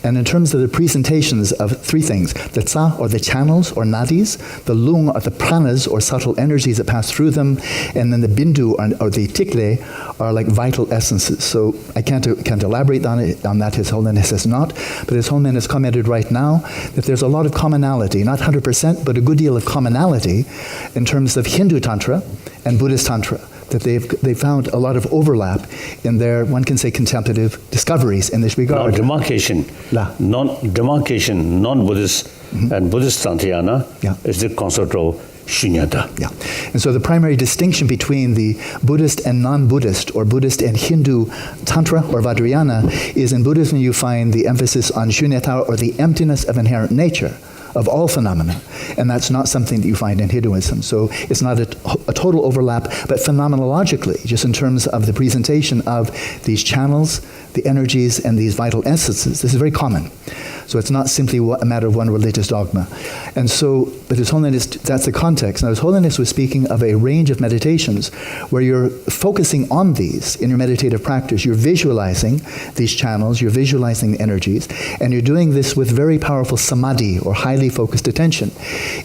And in terms of the presentations of three things, the Tsa or the channels or nadis, the Lung or the pranas or subtle energies that pass through them, and then the Bindu or the Tikle are like vital essences. So I can't elaborate on that, His Holiness has not, but His Holiness has commented right now that there's a lot of commonality, not 100%, but a good deal of commonality in terms of Hindu Tantra and Buddhist Tantra, that they found a lot of overlap in their, one can say, contemplative discoveries in this regard. Now, demarcation, non-Buddhist and Buddhist Tantrayana is the concept of shunyata. Yeah. And so the primary distinction between the Buddhist and non-Buddhist, or Buddhist and Hindu Tantra or Vajrayana, is in Buddhism you find the emphasis on shunyata, or the emptiness of inherent nature of all phenomena, and that's not something that you find in Hinduism. So it's not a total overlap, but phenomenologically, just in terms of the presentation of these channels, the energies, and these vital essences, this is very common. So it's not simply a matter of one religious dogma. And so, but His Holiness, that's the context. Now His Holiness was speaking of a range of meditations where you're focusing on these in your meditative practice. You're visualizing these channels, you're visualizing the energies, and you're doing this with very powerful samadhi, or highly focused attention.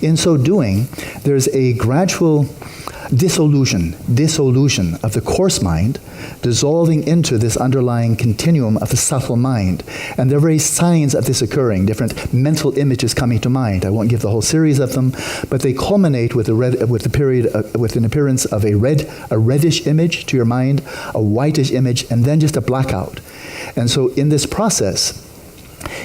In so doing, there's a gradual dissolution of the coarse mind, dissolving into this underlying continuum of the subtle mind. And there are various signs of this occurring, different mental images coming to mind. I won't give the whole series of them, but they culminate with an appearance of a reddish image to your mind, a whitish image, and then just a blackout. And so in this process,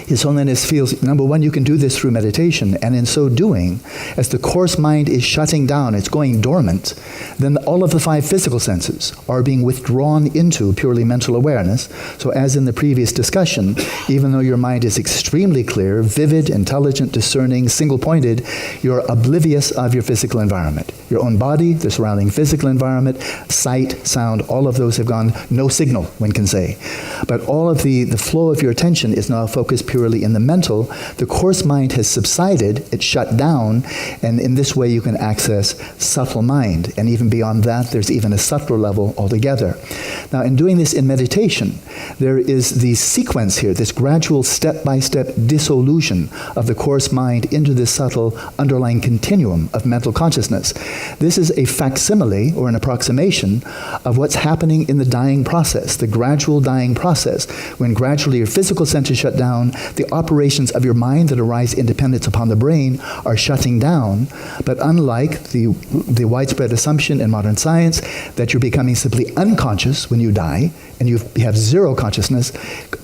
His Holiness feels, number one, you can do this through meditation, and in so doing, as the coarse mind is shutting down, it's going dormant, then all of the 5 physical senses are being withdrawn into purely mental awareness. So as in the previous discussion, even though your mind is extremely clear, vivid, intelligent, discerning, single-pointed, you're oblivious of your physical environment. Your own body, the surrounding physical environment, sight, sound, all of those have gone no signal, one can say. But all of the flow of your attention is now focused purely in the mental. The coarse mind has subsided, it's shut down, and in this way you can access subtle mind. And even beyond that, there's even a subtler level altogether. Now, in doing this in meditation, there is the sequence here, this gradual step-by-step dissolution of the coarse mind into this subtle underlying continuum of mental consciousness. This is a facsimile or an approximation of what's happening in the dying process, the gradual dying process, when gradually your physical senses shut down, the operations of your mind that arise independent upon the brain are shutting down. But unlike the widespread assumption in modern science that you're becoming simply unconscious when you die, and you have zero consciousness,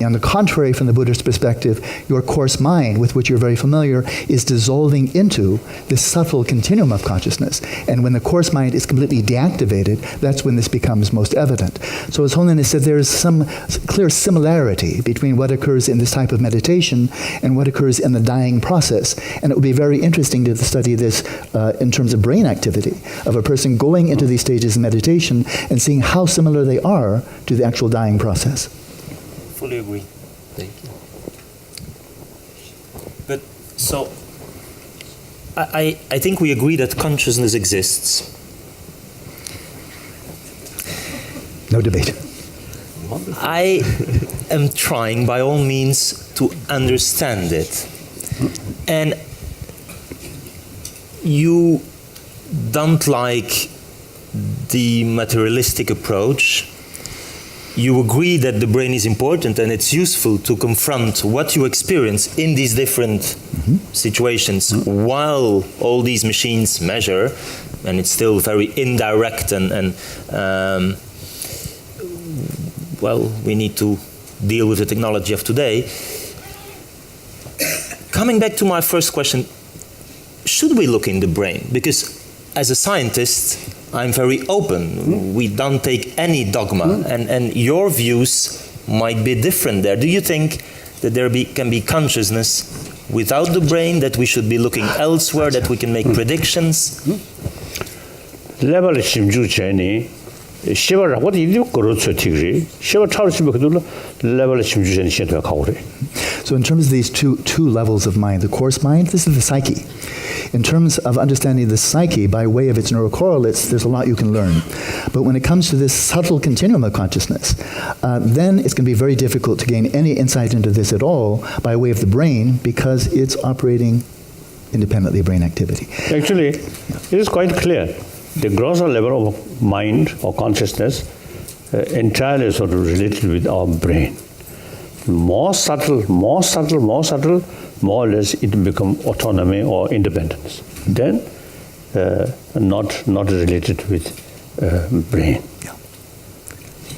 on the contrary, from the Buddhist perspective, your coarse mind, with which you're very familiar, is dissolving into this subtle continuum of consciousness. And when the coarse mind is completely deactivated, that's when this becomes most evident. So His Holiness said there is some clear similarity between what occurs in this type of meditation and what occurs in the dying process. And it would be very interesting to study this in terms of brain activity, of a person going into these stages of meditation and seeing how similar they are to the actual dying process. Fully agree. Thank you. But so, I think we agree that consciousness exists. No debate. I am trying by all means to understand it. And you don't like the materialistic approach. You agree that the brain is important and it's useful to confront what you experience in these different situations while all these machines measure, and it's still very indirect and well, we need to deal with the technology of today. Coming back to my first question, should we look in the brain? Because as a scientist, I'm very open. We don't take any dogma, and your views might be different there. Do you think that there can be consciousness without the brain, that we should be looking elsewhere, that we can make predictions? Level 심주 전에 시발 what you go to tigri 시발 차를 집에 그들로 level 심주 전에 시도가 가고 그래. So in terms of these two levels of mind, the coarse mind, this is the psyche. In terms of understanding the psyche by way of its neurocorrelates, there's a lot you can learn. But when it comes to this subtle continuum of consciousness, then it's going to be very difficult to gain any insight into this at all by way of the brain, because it's operating independently of brain activity. Actually, it is quite clear. The grosser level of mind or consciousness entirely sort of related with our brain. More subtle, more or less it becomes autonomy or independence. Then not related with brain. Yeah.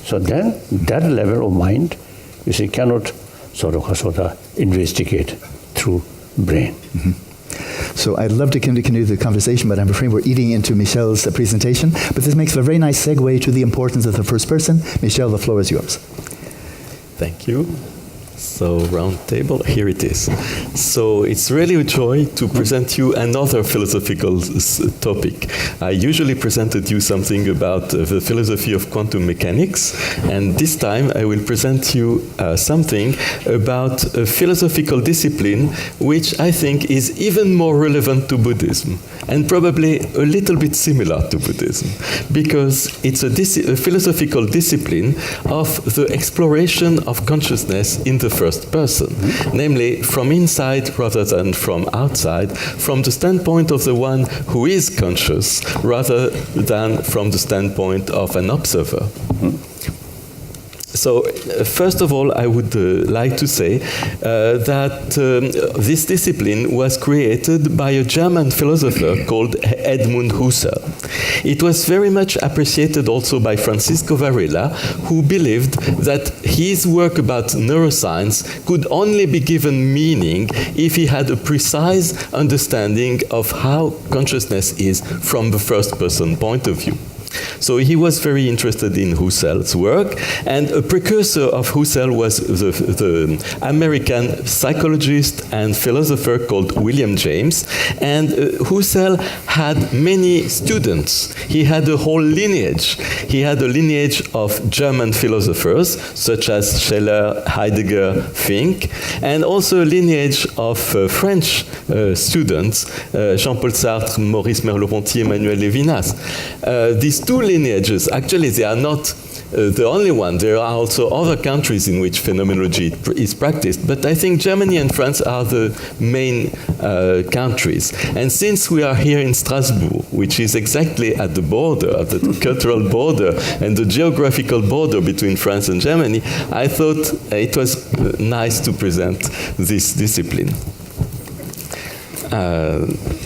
So then that level of mind, you see, cannot sort of investigate through brain. So I'd love to continue the conversation, but I'm afraid we're eating into Michel's presentation. But this makes a very nice segue to the importance of the first person. Michel, the floor is yours. Thank you. So, round table, here it is. So, it's really a joy to present you another philosophical topic. I usually presented you something about the philosophy of quantum mechanics, and this time I will present you something about a philosophical discipline which I think is even more relevant to Buddhism, and probably a little bit similar to Buddhism, because it's a philosophical discipline of the exploration of consciousness in the first person, namely from inside rather than from outside, from the standpoint of the one who is conscious rather than from the standpoint of an observer. So, first of all, I would like to say that this discipline was created by a German philosopher called Edmund Husserl. It was very much appreciated also by Francisco Varela, who believed that his work about neuroscience could only be given meaning if he had a precise understanding of how consciousness is from the first-person point of view. So he was very interested in Husserl's work, and a precursor of Husserl was the American psychologist and philosopher called William James. And Husserl had many students. He had a whole lineage. He had a lineage of German philosophers, such as Scheler, Heidegger, Fink, and also a lineage of French students, Jean-Paul Sartre, Maurice Merleau-Ponty, Emmanuel Levinas. These two lineages, actually, they are not the only one. There are also other countries in which phenomenology is practiced, but I think Germany and France are the main countries. And since we are here in Strasbourg, which is exactly at the border, at the cultural border and the geographical border between France and Germany, I thought it was nice to present this discipline.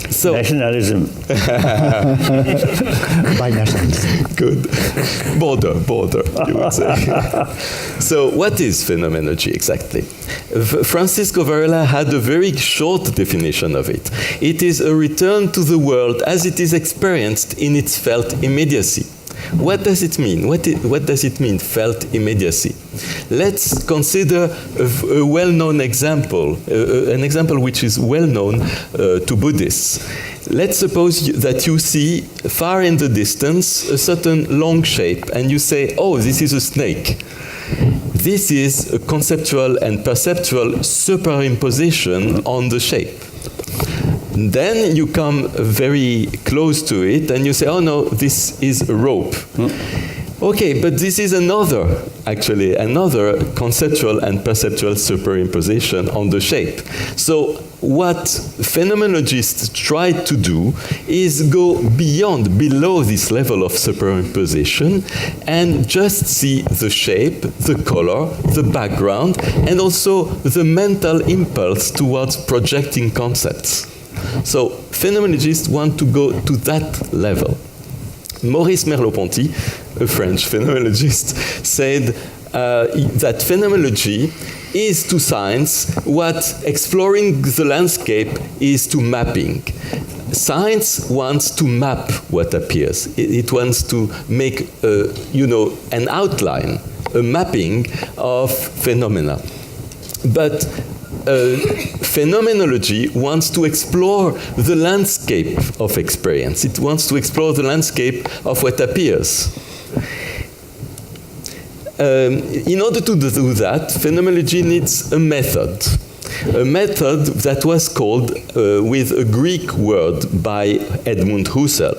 So nationalism. By nationalism. Good. Border, you would say. So what is phenomenology exactly? Francisco Varela had a very short definition of it. It is a return to the world as it is experienced in its felt immediacy. What does it mean? What does it mean, felt immediacy? Let's consider a well-known example, an example which is well-known to Buddhists. Let's suppose that you see far in the distance a certain long shape, and you say, oh, this is a snake. This is a conceptual and perceptual superimposition on the shape. Then you come very close to it and you say, oh no, this is a rope. Okay, but this is another conceptual and perceptual superimposition on the shape. So what phenomenologists try to do is go below this level of superimposition and just see the shape, the color, the background, and also the mental impulse towards projecting concepts. So phenomenologists want to go to that level. Maurice Merleau-Ponty, a French phenomenologist, said that phenomenology is to science what exploring the landscape is to mapping. Science wants to map what appears. It wants to make, an outline, a mapping of phenomena. But phenomenology wants to explore the landscape of experience. It wants to explore the landscape of what appears. In order to do that, phenomenology needs a method that was called with a Greek word by Edmund Husserl.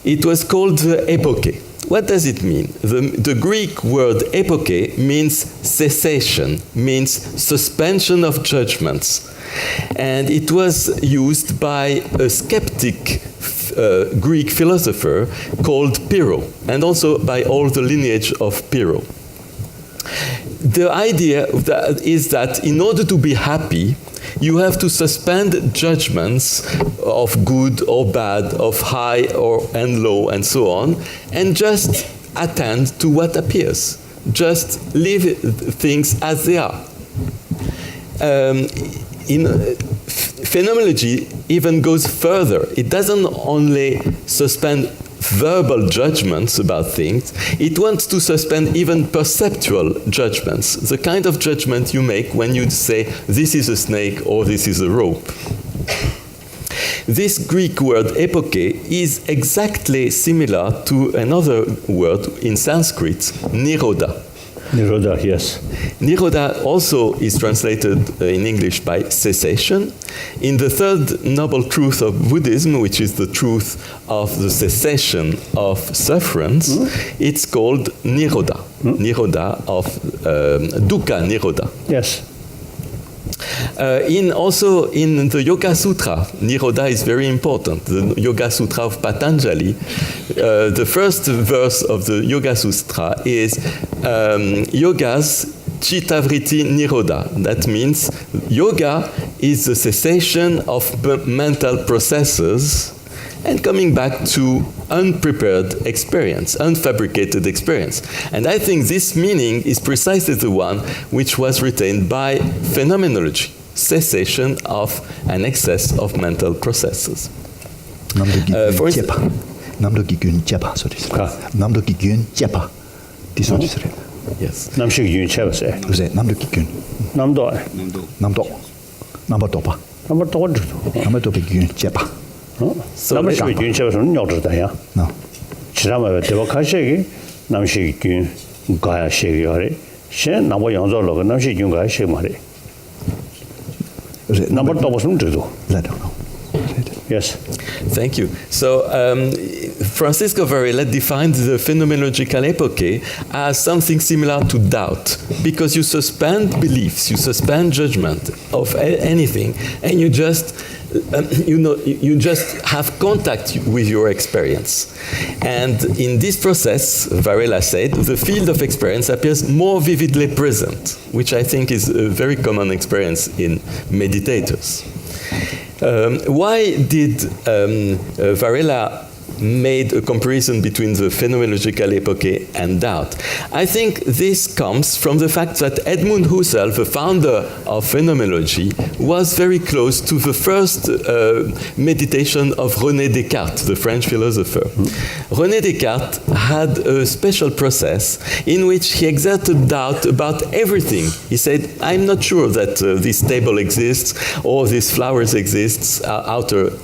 It was called the epoche. What does it mean? The Greek word epoche means cessation, means suspension of judgments. And it was used by a skeptic Greek philosopher called Pyrrho, and also by all the lineage of Pyrrho. The idea is that in order to be happy, you have to suspend judgments of good or bad, of high and low, and so on, and just attend to what appears. Just leave things as they are. Phenomenology even goes further. It doesn't only suspend verbal judgments about things, it wants to suspend even perceptual judgments, the kind of judgment you make when you say, this is a snake or this is a rope. This Greek word epoche is exactly similar to another word in Sanskrit, nirodha. Nirodha, yes. Nirodha also is translated in English by cessation. In the third noble truth of Buddhism, which is the truth of the cessation of sufferance, it's called nirodha. Nirodha, of dukkha Nirodha. Yes. Also in the Yoga Sutra, Nirodha is very important. The Yoga Sutra of Patanjali, the first verse of the Yoga Sutra is Yoga's Chittavriti Nirodha. That means yoga is the cessation of mental processes and coming back to unprepared experience, unfabricated experience. And I think this meaning is precisely the one which was retained by phenomenology, cessation of an excess of mental processes. For instance, yes. Yes. Thank you. So Francisco Varela defined the phenomenological epoche as something similar to doubt, because you suspend beliefs, you suspend judgment of anything, and you just you just have contact with your experience. And in this process, Varela said, the field of experience appears more vividly present, which I think is a very common experience in meditators. Why did Varela made a comparison between the phenomenological epoche and doubt? I think this comes from the fact that Edmund Husserl, the founder of phenomenology, was very close to the first meditation of René Descartes, the French philosopher. René Descartes had a special process in which he exerted doubt about everything. He said, I'm not sure that this table exists or these flowers exist,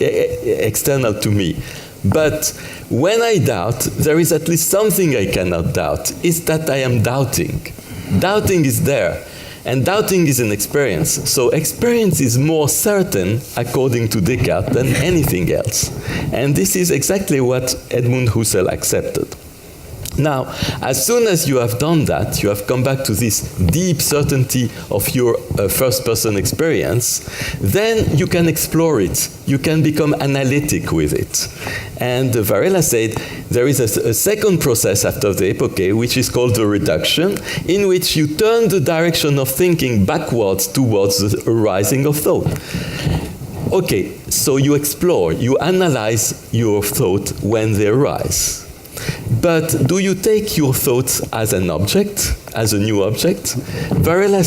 external to me. But when I doubt, there is at least something I cannot doubt. It's that I am doubting. Doubting is there. And doubting is an experience. So experience is more certain, according to Descartes, than anything else. And this is exactly what Edmund Husserl accepted. Now, as soon as you have done that, you have come back to this deep certainty of your first-person experience, then you can explore it. You can become analytic with it. And Varela said there is a second process after the epoche, which is called the reduction, in which you turn the direction of thinking backwards towards the arising of thought. Okay, so you explore, you analyze your thought when they arise. But do you take your thoughts as an object, as a new object? Varela,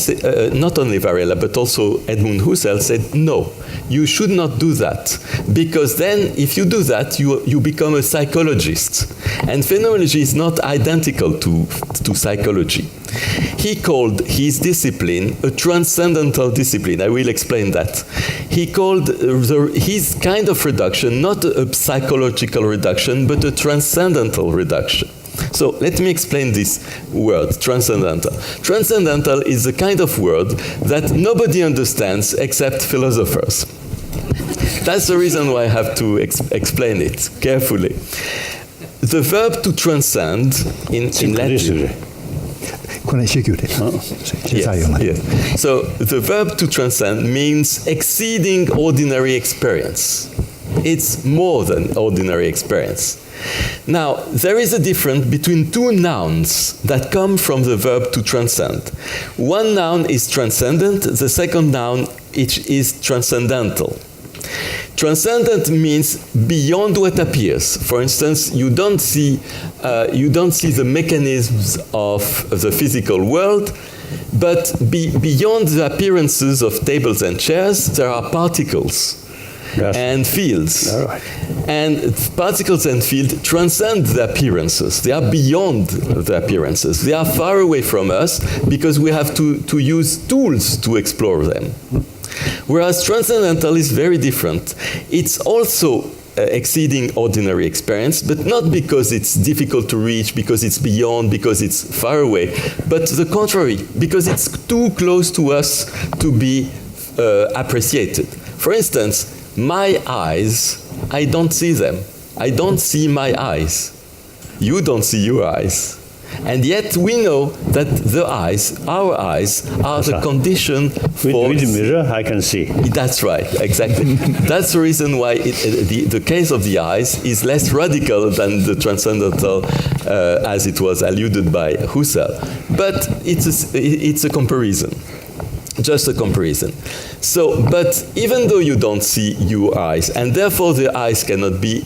not only Varela, but also Edmund Husserl said, no, you should not do that. Because then, if you do that, you become a psychologist. And phenomenology is not identical to psychology. He called his discipline a transcendental discipline. I will explain that. He called his kind of reduction not a psychological reduction, but a transcendental reduction. So let me explain this word, transcendental. Transcendental is a kind of word that nobody understands except philosophers. That's the reason why I have to explain it carefully. The verb to transcend in Latin. Yes. So the verb to transcend means exceeding ordinary experience. It's more than ordinary experience. Now, there is a difference between two nouns that come from the verb to transcend. One noun is transcendent, the second noun is transcendental. Transcendent means beyond what appears. For instance, you don't see the mechanisms of the physical world, but beyond the appearances of tables and chairs, there are particles. Yes. And fields. Right. And particles and fields transcend the appearances. They are beyond the appearances. They are far away from us because we have to use tools to explore them. Whereas transcendental is very different. It's also exceeding ordinary experience, but not because it's difficult to reach, because it's beyond, because it's far away, but the contrary, because it's too close to us to be appreciated. For instance, my eyes, I don't see them. I don't see my eyes. You don't see your eyes. And yet we know that the eyes, our eyes, are the condition for... With the mirror, I can see. That's right, exactly. That's the reason why the case of the eyes is less radical than the transcendental, as it was alluded by Husserl. But it's a comparison. Just a comparison. So, but even though you don't see your eyes, and therefore the eyes cannot be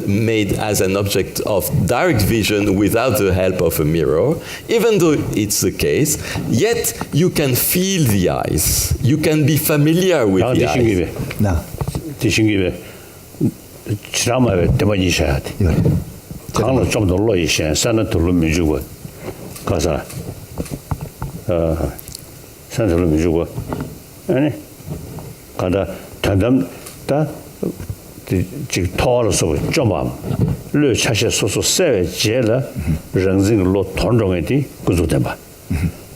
made as an object of direct vision without the help of a mirror, even though it's the case, yet you can feel the eyes. You can be familiar with the eyes. Now, 산소를 주고 아니 가다 단담 다 지금 토로서 좀암 르 차셔 소소 세 제라人生로 통정에디 구조된바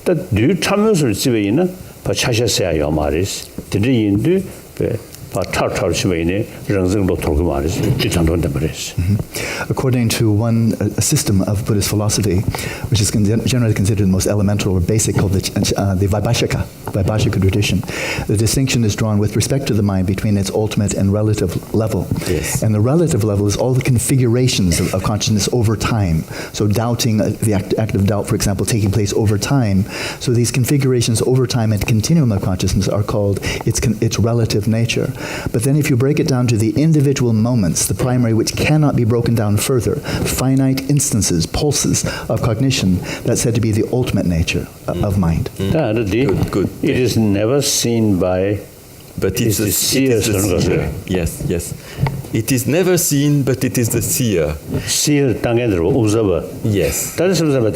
다뒤 참면을 집에 있는 바 차셔서야 요 말이스 드리 인도 바 차차를 집에 있는人生로 돌고 말이스 뒤장도된 말이스. According to a system of Buddhist philosophy, which is generally considered the most elemental or basic, called the Vaibhashika tradition, the distinction is drawn with respect to the mind between its ultimate and relative level. Yes. And the relative level is all the configurations of consciousness over time. So doubting, the act of doubt, for example, taking place over time. So these configurations over time and continuum of consciousness are called its relative nature. But then if you break it down to the individual moments, the primary which cannot be broken down further, finite instances, pulses of cognition, that's said to be the ultimate nature of mind. Good. It is never seen by, but it's the seer. Yes. It is never seen, but it is the seer. Seer, observer. Yes. That is observer.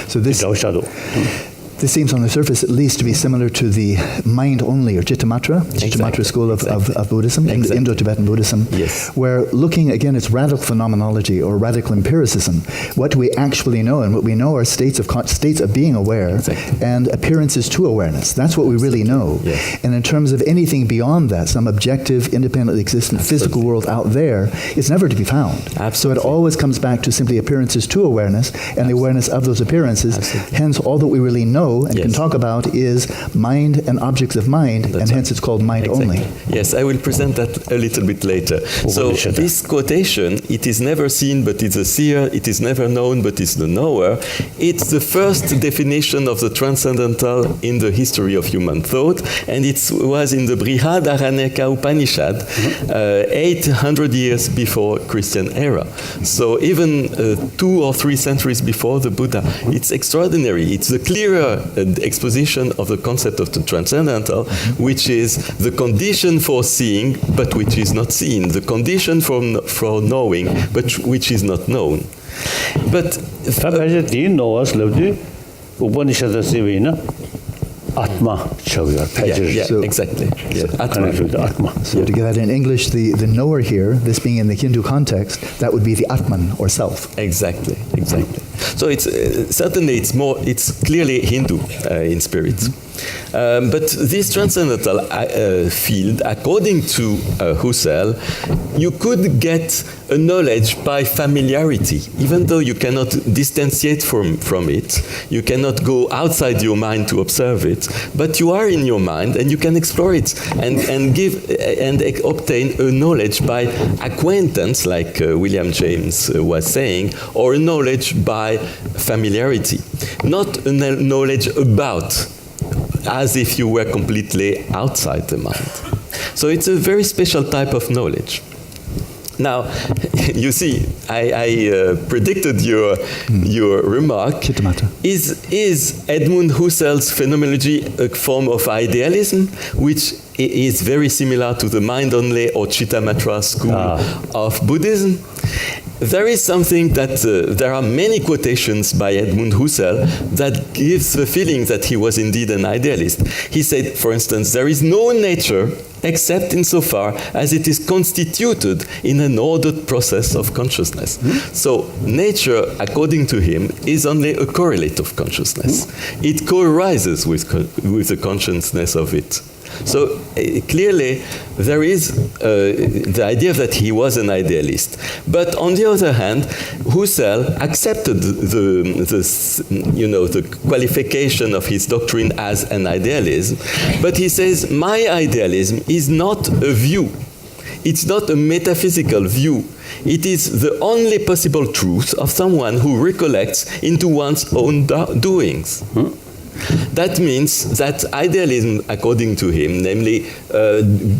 So this seems on the surface at least to be similar to the mind-only or Chittamatra school of Buddhism, Indo-Tibetan Buddhism, yes. Where looking, again, it's radical phenomenology or radical empiricism. What do we actually know? And what we know are states of being aware and appearances to awareness. That's what we really know. Yes. And in terms of anything beyond that, some objective, independently existent physical world out there, is never to be found. Absolutely. So it always comes back to simply appearances to awareness and the awareness of those appearances. Hence, all that we really know and can talk about is mind and objects of mind, and hence it's called mind only. Yes, I will present that a little bit later. So this quotation, it is never seen but it's the seer, it is never known but it's the knower, it's the first definition of the transcendental in the history of human thought, and it was in the Brihadaranyaka Upanishad 800 years before Christian era. So even 2 or 3 centuries before the Buddha. It's extraordinary. It's the clearer exposition of the concept of the transcendental, which is the condition for seeing, but which is not seen, the condition for knowing, but which is not known. But do you know us, Upanishad Atma. Exactly. Atma. So to get that in English, the knower here, this being in the Hindu context, that would be the Atman or self. Exactly. So it's certainly it's clearly Hindu in spirit. But this transcendental field, according to Husserl, you could get a knowledge by familiarity, even though you cannot distantiate from it, you cannot go outside your mind to observe it, but you are in your mind and you can explore it and give and obtain a knowledge by acquaintance, like William James was saying, or a knowledge by familiarity, not a knowledge about, as if you were completely outside the mind. So it's a very special type of knowledge. Now, you see, I predicted your remark. Is Edmund Husserl's phenomenology a form of idealism, which is very similar to the mind-only or Chittamatra school of Buddhism? there is something that there are many quotations by Edmund Husserl that gives the feeling that he was indeed an idealist. He said, for instance, there is no nature except insofar as it is constituted in an ordered process of consciousness. So nature, according to him, is only a correlate of consciousness. It co-arises with the consciousness of it. So clearly there is the idea that he was an idealist. But on the other hand, Husserl accepted the qualification of his doctrine as an idealism, but he says, my idealism is not a view. It's not a metaphysical view. It is the only possible truth of someone who recollects into one's own doings. That means that idealism, according to him, namely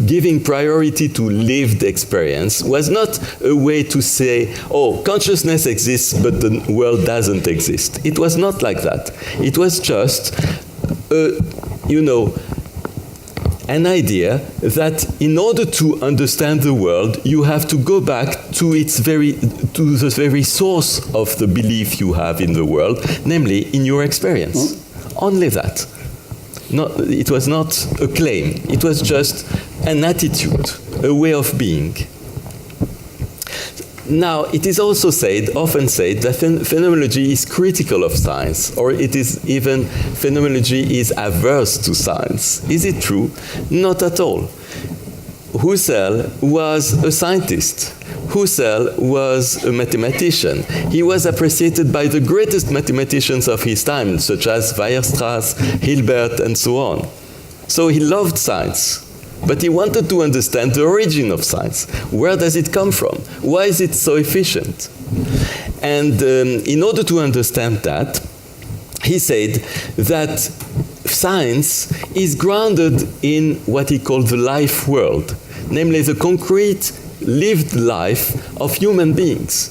giving priority to lived experience, was not a way to say, oh, consciousness exists, but the world doesn't exist. It was not like that. It was just, an idea that in order to understand the world, you have to go back to the very source of the belief you have in the world, namely in your experience. Only that. It was not a claim. It was just an attitude, a way of being. Now, it is also often said that phenomenology is critical of science, or it is even phenomenology is averse to science. Is it true? Not at all. Husserl was a scientist. Husserl was a mathematician. He was appreciated by the greatest mathematicians of his time, such as Weierstrass, Hilbert, and so on. So he loved science, but he wanted to understand the origin of science. Where does it come from? Why is it so efficient? And in order to understand that, he said that science is grounded in what he called the life world, namely the concrete lived life of human beings.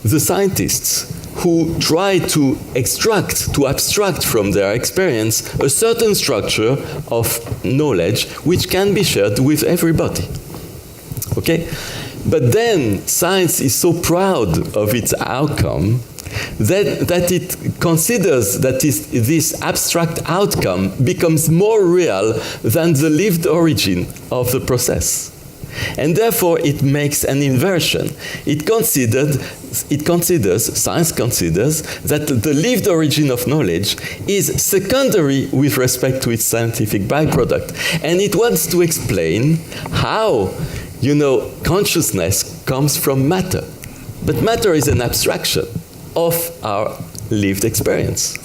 The scientists who try to abstract from their experience a certain structure of knowledge which can be shared with everybody. Okay? But then science is so proud of its outcome that it considers that this abstract outcome becomes more real than the lived origin of the process. And therefore it makes an inversion. Science considers that the lived origin of knowledge is secondary with respect to its scientific byproduct. And it wants to explain how, consciousness comes from matter. But matter is an abstraction of our lived experience.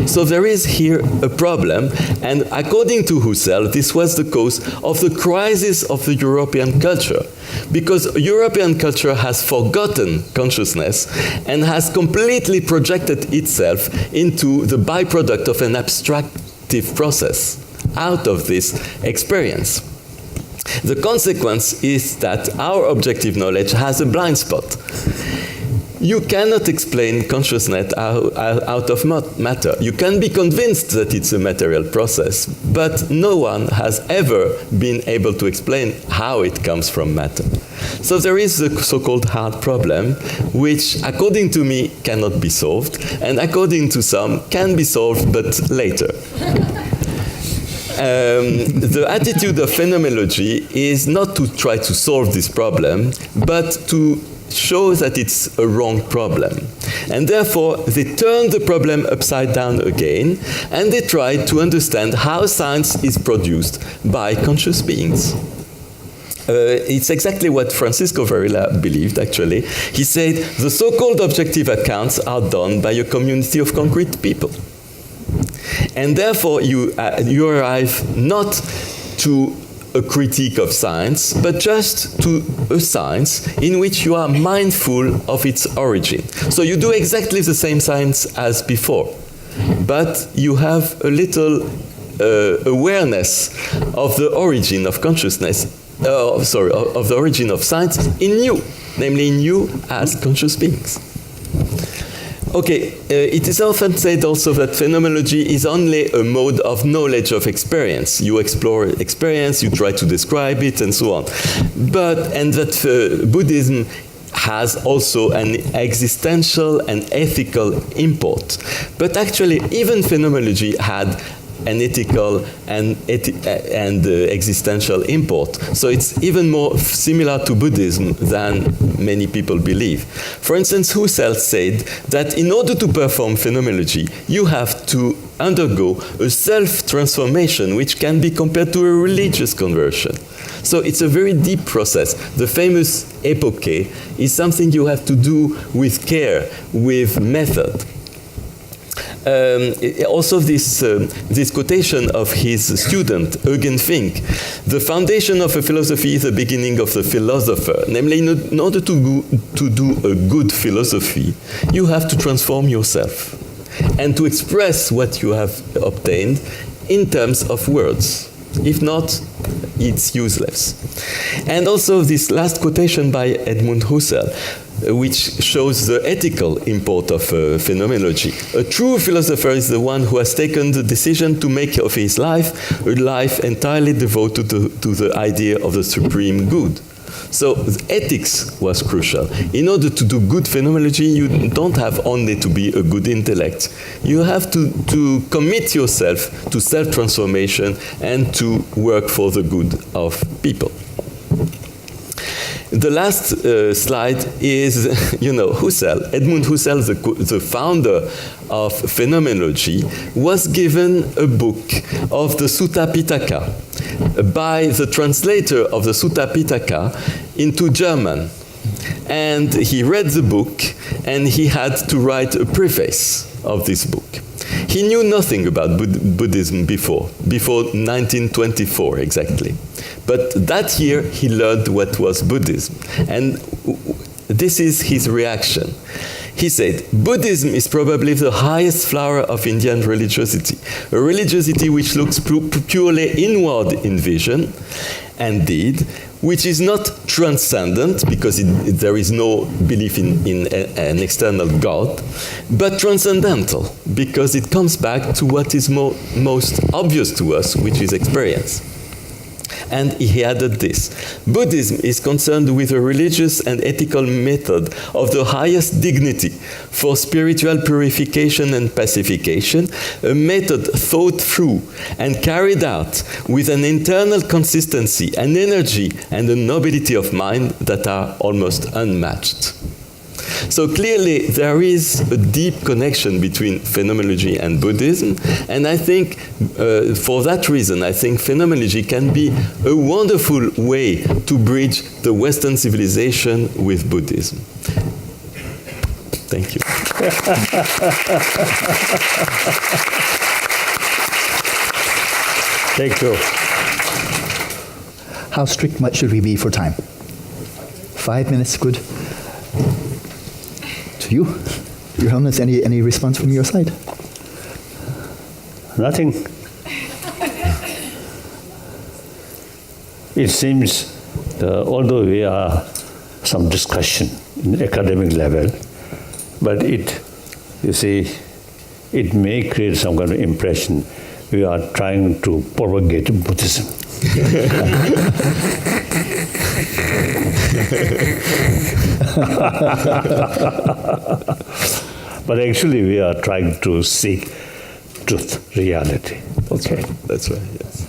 So there is here a problem, and according to Husserl, this was the cause of the crisis of the European culture, because European culture has forgotten consciousness and has completely projected itself into the byproduct of an abstractive process out of this experience. The consequence is that our objective knowledge has a blind spot. You cannot explain consciousness out of matter. You can be convinced that it's a material process, but no one has ever been able to explain how it comes from matter. So there is the so-called hard problem, which, according to me, cannot be solved, and according to some, can be solved, but later. The attitude of phenomenology is not to try to solve this problem, but to show that it's a wrong problem. And therefore, they turn the problem upside down again, and they try to understand how science is produced by conscious beings. It's exactly what Francisco Varela believed, actually. He said, the so-called objective accounts are done by a community of concrete people. And therefore, you arrive not to a critique of science, but just to a science in which you are mindful of its origin. So you do exactly the same science as before, but you have a little awareness of the origin of consciousness, of the origin of science in you, namely in you as conscious beings. Okay, it is often said also that phenomenology is only a mode of knowledge of experience. You explore experience, you try to describe it, and so on. And that Buddhism has also an existential and ethical import. But actually, even phenomenology had an ethical and existential import. So it's even more similar to Buddhism than many people believe. For instance, Husserl said that in order to perform phenomenology, you have to undergo a self-transformation, which can be compared to a religious conversion. So it's a very deep process. The famous epoche is something you have to do with care, with method. Also this quotation of his student, Eugen Fink, the foundation of a philosophy is the beginning of the philosopher. Namely, in order to do a good philosophy, you have to transform yourself and to express what you have obtained in terms of words. If not, it's useless. And also this last quotation by Edmund Husserl, which shows the ethical import of phenomenology. A true philosopher is the one who has taken the decision to make of his life a life entirely devoted to the idea of the supreme good. So ethics was crucial. In order to do good phenomenology, you don't have only to be a good intellect. You have to commit yourself to self-transformation and to work for the good of people. The last slide is, Husserl. Edmund Husserl, the founder of phenomenology, was given a book of the Sutta Pitaka by the translator of the Sutta Pitaka into German. And he read the book, and he had to write a preface of this book. He knew nothing about Buddhism before 1924 exactly. But that year he learned what was Buddhism. And this is his reaction. He said, Buddhism is probably the highest flower of Indian religiosity, a religiosity which looks purely inward in vision and deed, which is not transcendent, because there is no belief in an external God, but transcendental, because it comes back to what is most obvious to us, which is experience. And he added this: Buddhism is concerned with a religious and ethical method of the highest dignity for spiritual purification and pacification, a method thought through and carried out with an internal consistency, an energy, and a nobility of mind that are almost unmatched. So clearly there is a deep connection between phenomenology and Buddhism, and I think for that reason I think phenomenology can be a wonderful way to bridge the Western civilization with Buddhism. Thank you. Thank you. How strict much should we be for time? 5 minutes, good. To you, Your Holiness, any response from your side? Nothing. It seems, although we are some discussion in academic level, but it may create some kind of impression we are trying to propagate Buddhism. But actually we are trying to seek truth, reality. Okay. That's right, yes.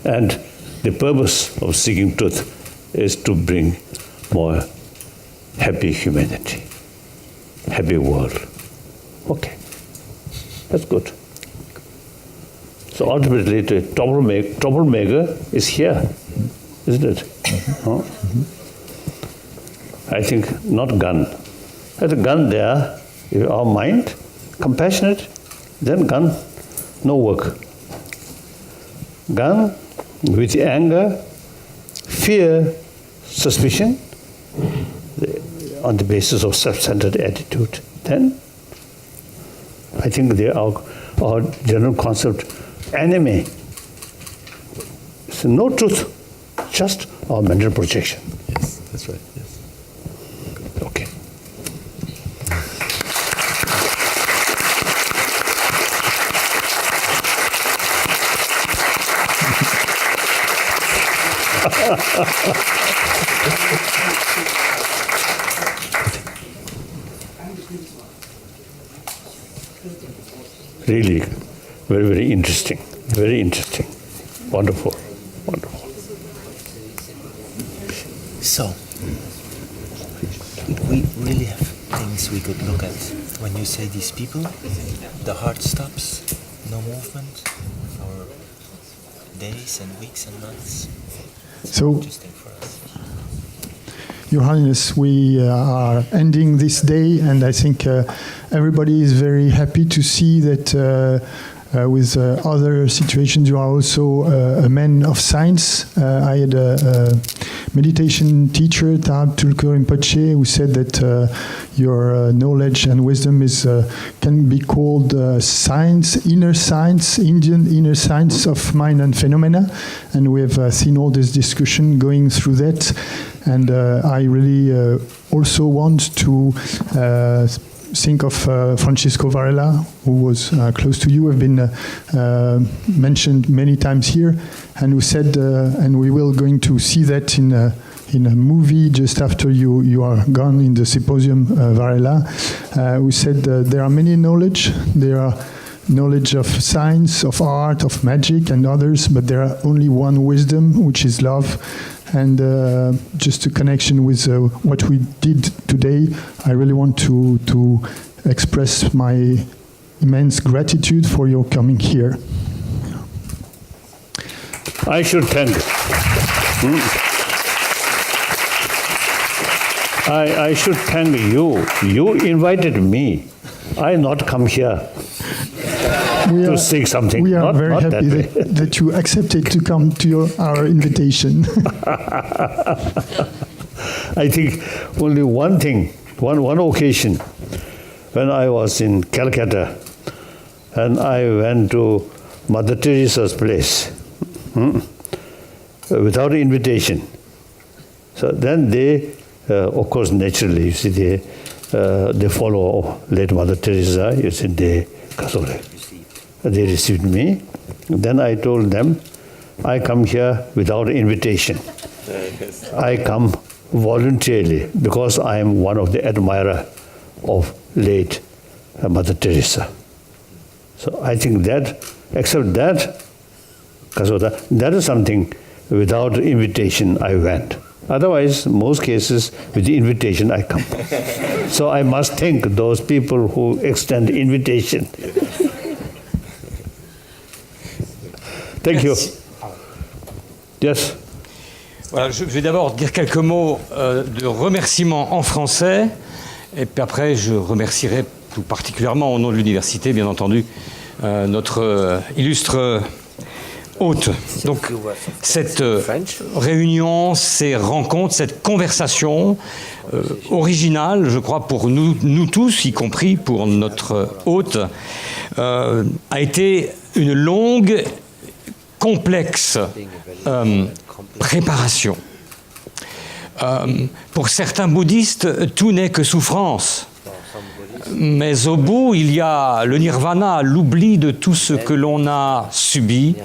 And the purpose of seeking truth is to bring more happy humanity, happy world. Okay, that's good. So ultimately, the troublemaker is here, isn't it? Huh? I think not gun. There's a gun there, our mind, compassionate, then gun, no work. Gun with anger, fear, suspicion, on the basis of self-centered attitude, then I think they are our general concept, enemy. So no truth, just our mental projection. Yes, that's right, yes. Okay. really very, very interesting. Very interesting. Wonderful. Wonderful. So, we really have things we could look at. When you say these people, the heart stops, no movement for days and weeks and months. So, Interesting for us. Your Highness, we are ending this day, and I think everybody is very happy to see that with other situations you are also a man of science. I had a meditation teacher, Tarab Tulku Rinpoche, who said that your knowledge and wisdom can be called science, inner science, Indian inner science of mind and phenomena. And we have seen all this discussion going through that. And I really also want to think of Francisco Varela, who was close to you, have been mentioned many times here, and who said, and we will going to see that in a movie just after you are gone in the symposium, Varela, who said there are many knowledge, there are knowledge of science, of art, of magic and others, but there are only one wisdom, which is love. And just a connection with what we did today, I really want to express my immense gratitude for your coming here. I should thank I should thank you. You invited me. I not come here to say something. We are not, very not happy that you accepted to come to our invitation. I think only one thing, one occasion, when I was in Calcutta, and I went to Mother Teresa's place without invitation. So then they, of course, naturally, you see, they follow late Mother Teresa. You see, they received me. Then I told them, I come here without invitation. I come voluntarily because I am one of the admirer of late Mother Teresa. So I think that, except that, that is something without invitation I went. Otherwise, most cases, with the invitation I come. So I must thank those people who extend invitation. Thank you. Yes. Voilà, je vais d'abord dire quelques mots de remerciement en français, et puis après je remercierai tout particulièrement au nom de l'université, bien entendu, notre illustre hôte. Donc cette réunion, ces rencontres, cette conversation originale, je crois pour nous tous, y compris pour notre hôte, a été une longue, complexe préparation. Pour certains bouddhistes, tout n'est que souffrance. Mais au bout, il y a le nirvana, l'oubli de tout ce que l'on a subi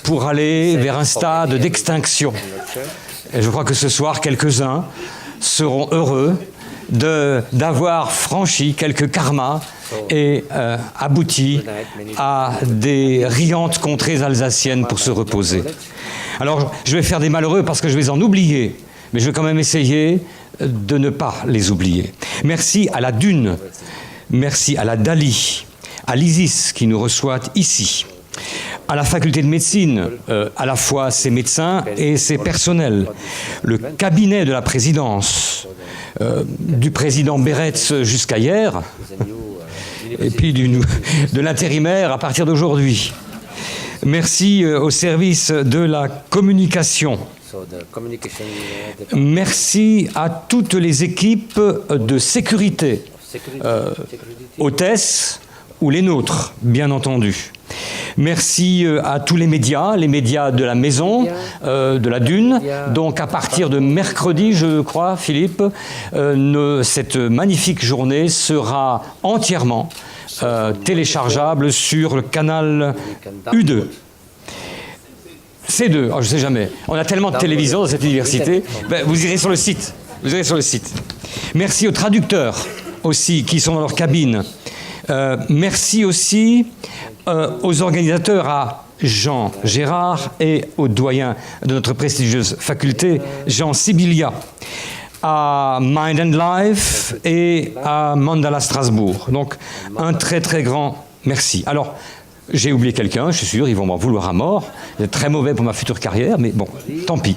pour aller vers un stade d'extinction. Et je crois que ce soir, quelques-uns seront heureux d'avoir franchi quelques karmas et abouti à des riantes contrées alsaciennes pour se reposer. Alors, je vais faire des malheureux parce que je vais en oublier, mais je vais quand même essayer de ne pas les oublier. Merci à la Dune, merci à la Dali, à l'ISIS qui nous reçoit ici, à la faculté de médecine, à la fois ses médecins et ses personnels, le cabinet de la présidence, du président Beretz jusqu'à hier, et puis de l'intérimaire à partir d'aujourd'hui. Merci au service de la communication. Merci à toutes les équipes de sécurité, hôtesses ou les nôtres, bien entendu. Merci à tous les médias de la maison, de la Dune. Donc à partir de mercredi, je crois, Philippe, cette magnifique journée sera entièrement téléchargeable sur le canal U2. C2, je ne sais jamais. On a tellement de télévisions dans cette université. Ben, vous irez sur le site. Merci aux traducteurs aussi qui sont dans leur cabine Merci aussi aux organisateurs, à Jean Gérard et au doyen de notre prestigieuse faculté, Jean Sibilia, à Mind and Life et à Mandala Strasbourg. Donc, un très très grand merci. Alors, j'ai oublié quelqu'un, je suis sûr, ils vont m'en vouloir à mort. C'est très mauvais pour ma future carrière, mais bon, tant pis.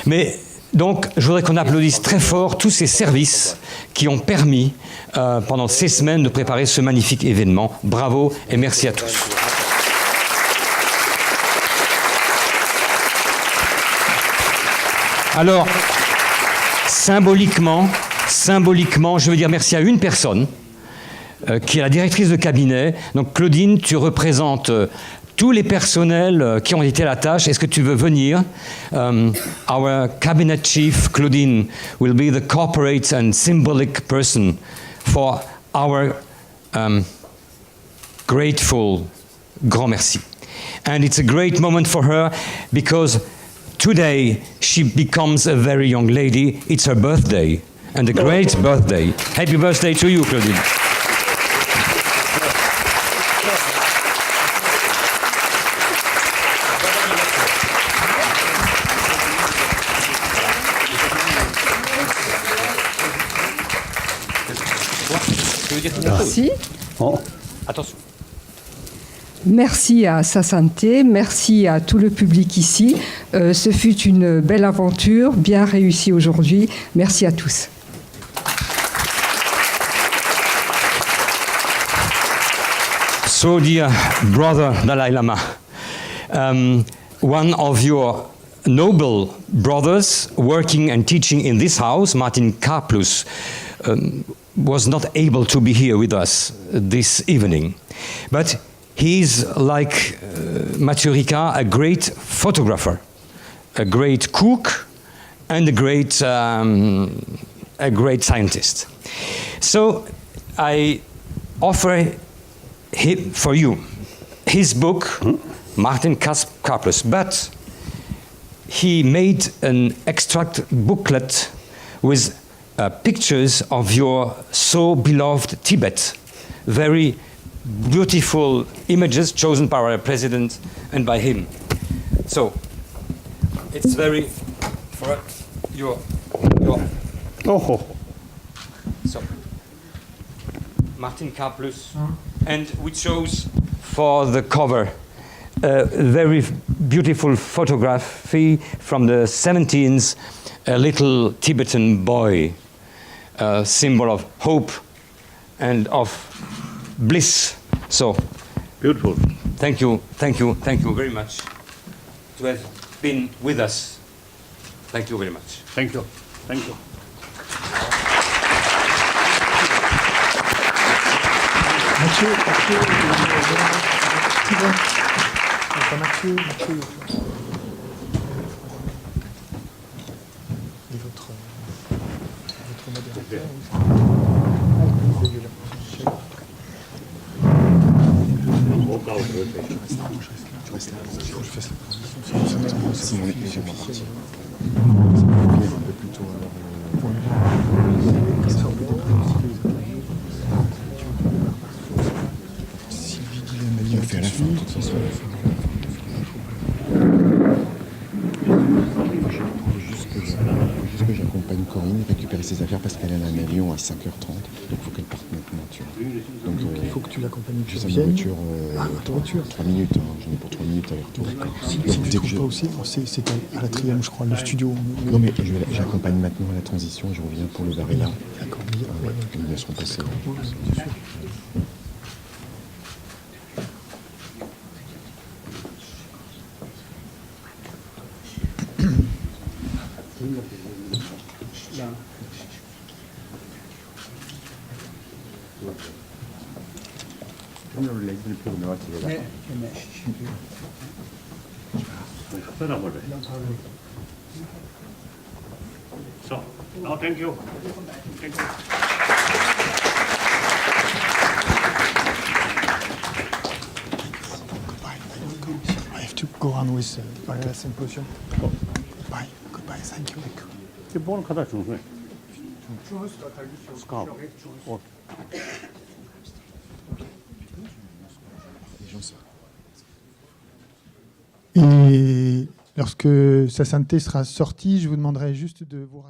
Mais donc, je voudrais qu'on applaudisse très fort tous ces services qui ont permis, pendant ces semaines, de préparer ce magnifique événement. Bravo et merci à tous. Alors, symboliquement, je veux dire merci à une personne, qui est la directrice de cabinet. Donc, Claudine, tu représentes tous les personnels qui ont été à la tâche. Est-ce que tu veux venir? Our cabinet chief, Claudine, will be the corporate and symbolic person for our grateful grand merci. And it's a great moment for her because today she becomes a very young lady. It's her birthday, and a great birthday. Happy birthday to you, Claudine. Merci. Oh. Attention. Merci à Sa Sainteté, merci à tout le public ici. Ce fut une belle aventure, bien réussie aujourd'hui. Merci à tous. So, dear brother Dalai Lama, one of your noble brothers working and teaching in this house, Martin Karplus, was not able to be here with us this evening. But he's, like Mathieu Ricard, a great photographer, a great cook, and a great scientist. So I offer for you his book, Martin Karplus, but he made an extract booklet with pictures of your so beloved Tibet. Very beautiful images chosen by our president and by him. So it's very for your Oh. so Martin Karplus, and we chose for the cover a very beautiful photography from the 17th, a little Tibetan boy, a symbol of hope and of bliss. So Beautiful. thank you very much to have been with us. Thank you very much. Thank you. Thank you. Mathieu. Et votre modérateur. Je reste là. Il faut que je fasse la transition. Sinon, les gens vont partir. Ça va revenir un peu plus tôt. Sylvie Guilhem m'a dit on fait à la fin, de toute façon. Juste que j'accompagne Corinne récupérer ses affaires parce qu'elle a un avion à 5h30. Donc il faut qu'elle parte maintenant, tu vois. Donc il faut que tu l'accompagnes. J'ai sa voiture. Ta voiture 3 minutes, hein. J'en ai pour 3 minutes aller-retour. D'accord. Si tu ne trouves pas aussi, c'est à l'Atrium, je crois, le studio. Non mais j'accompagne maintenant à la transition et je reviens pour le Varela. D'accord. Ils me laisseront passer. So, no, thank you. Thank you. I have to go on with the symposium. Bye. Goodbye. Thank you. 이게 뭐는 갖다 주는 거야? 스카프. Et lorsque sa sainteté sera sortie, je vous demanderai juste de vous rassurer.